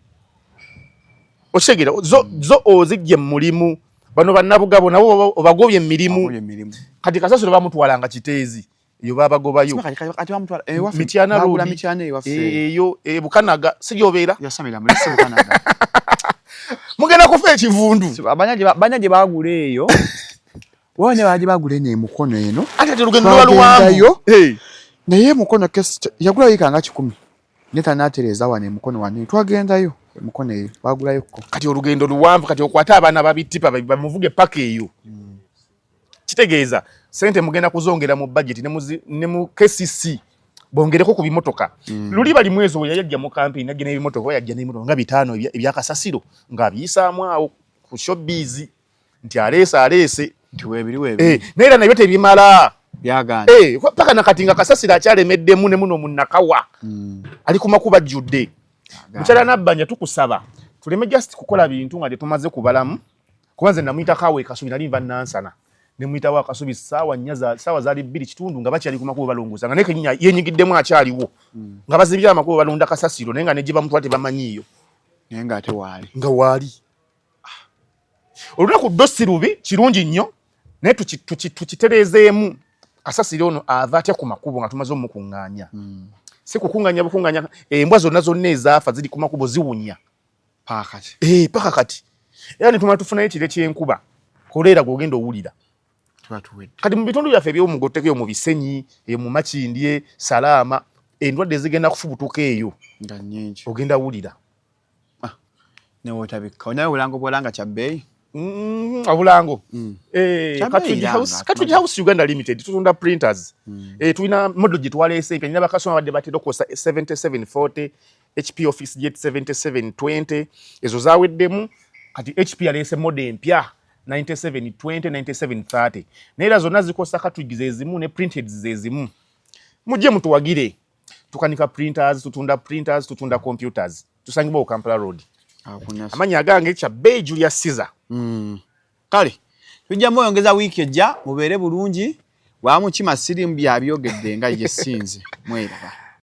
okitegeera zo ozijje mu mulimu bano bannabugabo nabo obagobye emirimu kati Kasasiro bamutwalanga kiteezi eyo babagobayo mityana eyo Bukanaga siryobeera mugenda kufa ekivundu banya gye bagula eyo wone baje bagula n'emukono eno ate lugendo lwaluwanvu naye emukono yagula yikanga 10 neta natereza wane emukono wane twagendayo emukono eyo bagulayo kati olugendo luwanvu kati okwata abaana babitipa bamuvuge paka eyo kitegeeza sente mugenda kuzongera mu budget ne mu KCC bongereko ku bimotoka luli bali mwezi oyo yajja mu campaign yajja n'ebimotoka yajja n'ebimotoka nga 5 ebya Kasasiro nga biyisaamu awo ku showbiz nti alese nti webiri neera nabyo tebimala byagana paka nakati nga Kasasiro akyalemeddemu ne muno munnakawa ali ku makuba jjudde mukyala nabbanja tukusaba tuleme just kukola bintu nga tetumaze kubalamu kubanze namuyita kawe Kasubi nali nva nansana ne muyita wa Kasubi sawa zali 2 kitundu nga bakyali ku makuba balongoza nga nekenyinya yenyigiddemu akyaliwo nga bazibya amakuba balonda Kasasiro naye nga nejiba mutwate bamanyiyo naye nga ate waali nga waali olunaku dosi rubi kirungi nnyo naye tukitereezeemu Kasasiro ono ava atya ku makubo nga tumaze omukuŋŋaanya si kukuŋŋaanya embwa zonna ezaafa ziri ku makubo ziwunya paka kati era ne tumala tufunayo ekire ky'enkuba koleera gw'ogenda owulira kati mu bitundu byaffe eby'omugotteko mu Bisenyi mu Makindye Salaama endwadde zigenda kufubutuka eyo nga nnyingi ogenda wulira newotabika onaye obulango bwolanga kya bbeeyi Abulango. Cartridge House Uganda Limited tutunda printers. Tulina model gye twalese pe nyaba kasoma badde batero kosa 7740 HP Office Jet 7720 ezo zaweddemu kati HP alese model empya 9720 9730 naera zonna zikosa cartridge zezimu ne printed zezimu. Mujje mutuwagire tukanika printers tutunda computers tusangibwa Kampala Road. Amanya agange cha Bay Julius Caesar. Kale tujja moyongeza wiki ejja mubeere bulungi wamu kima siri mbyabyo gedde nga ye sinze mweraba.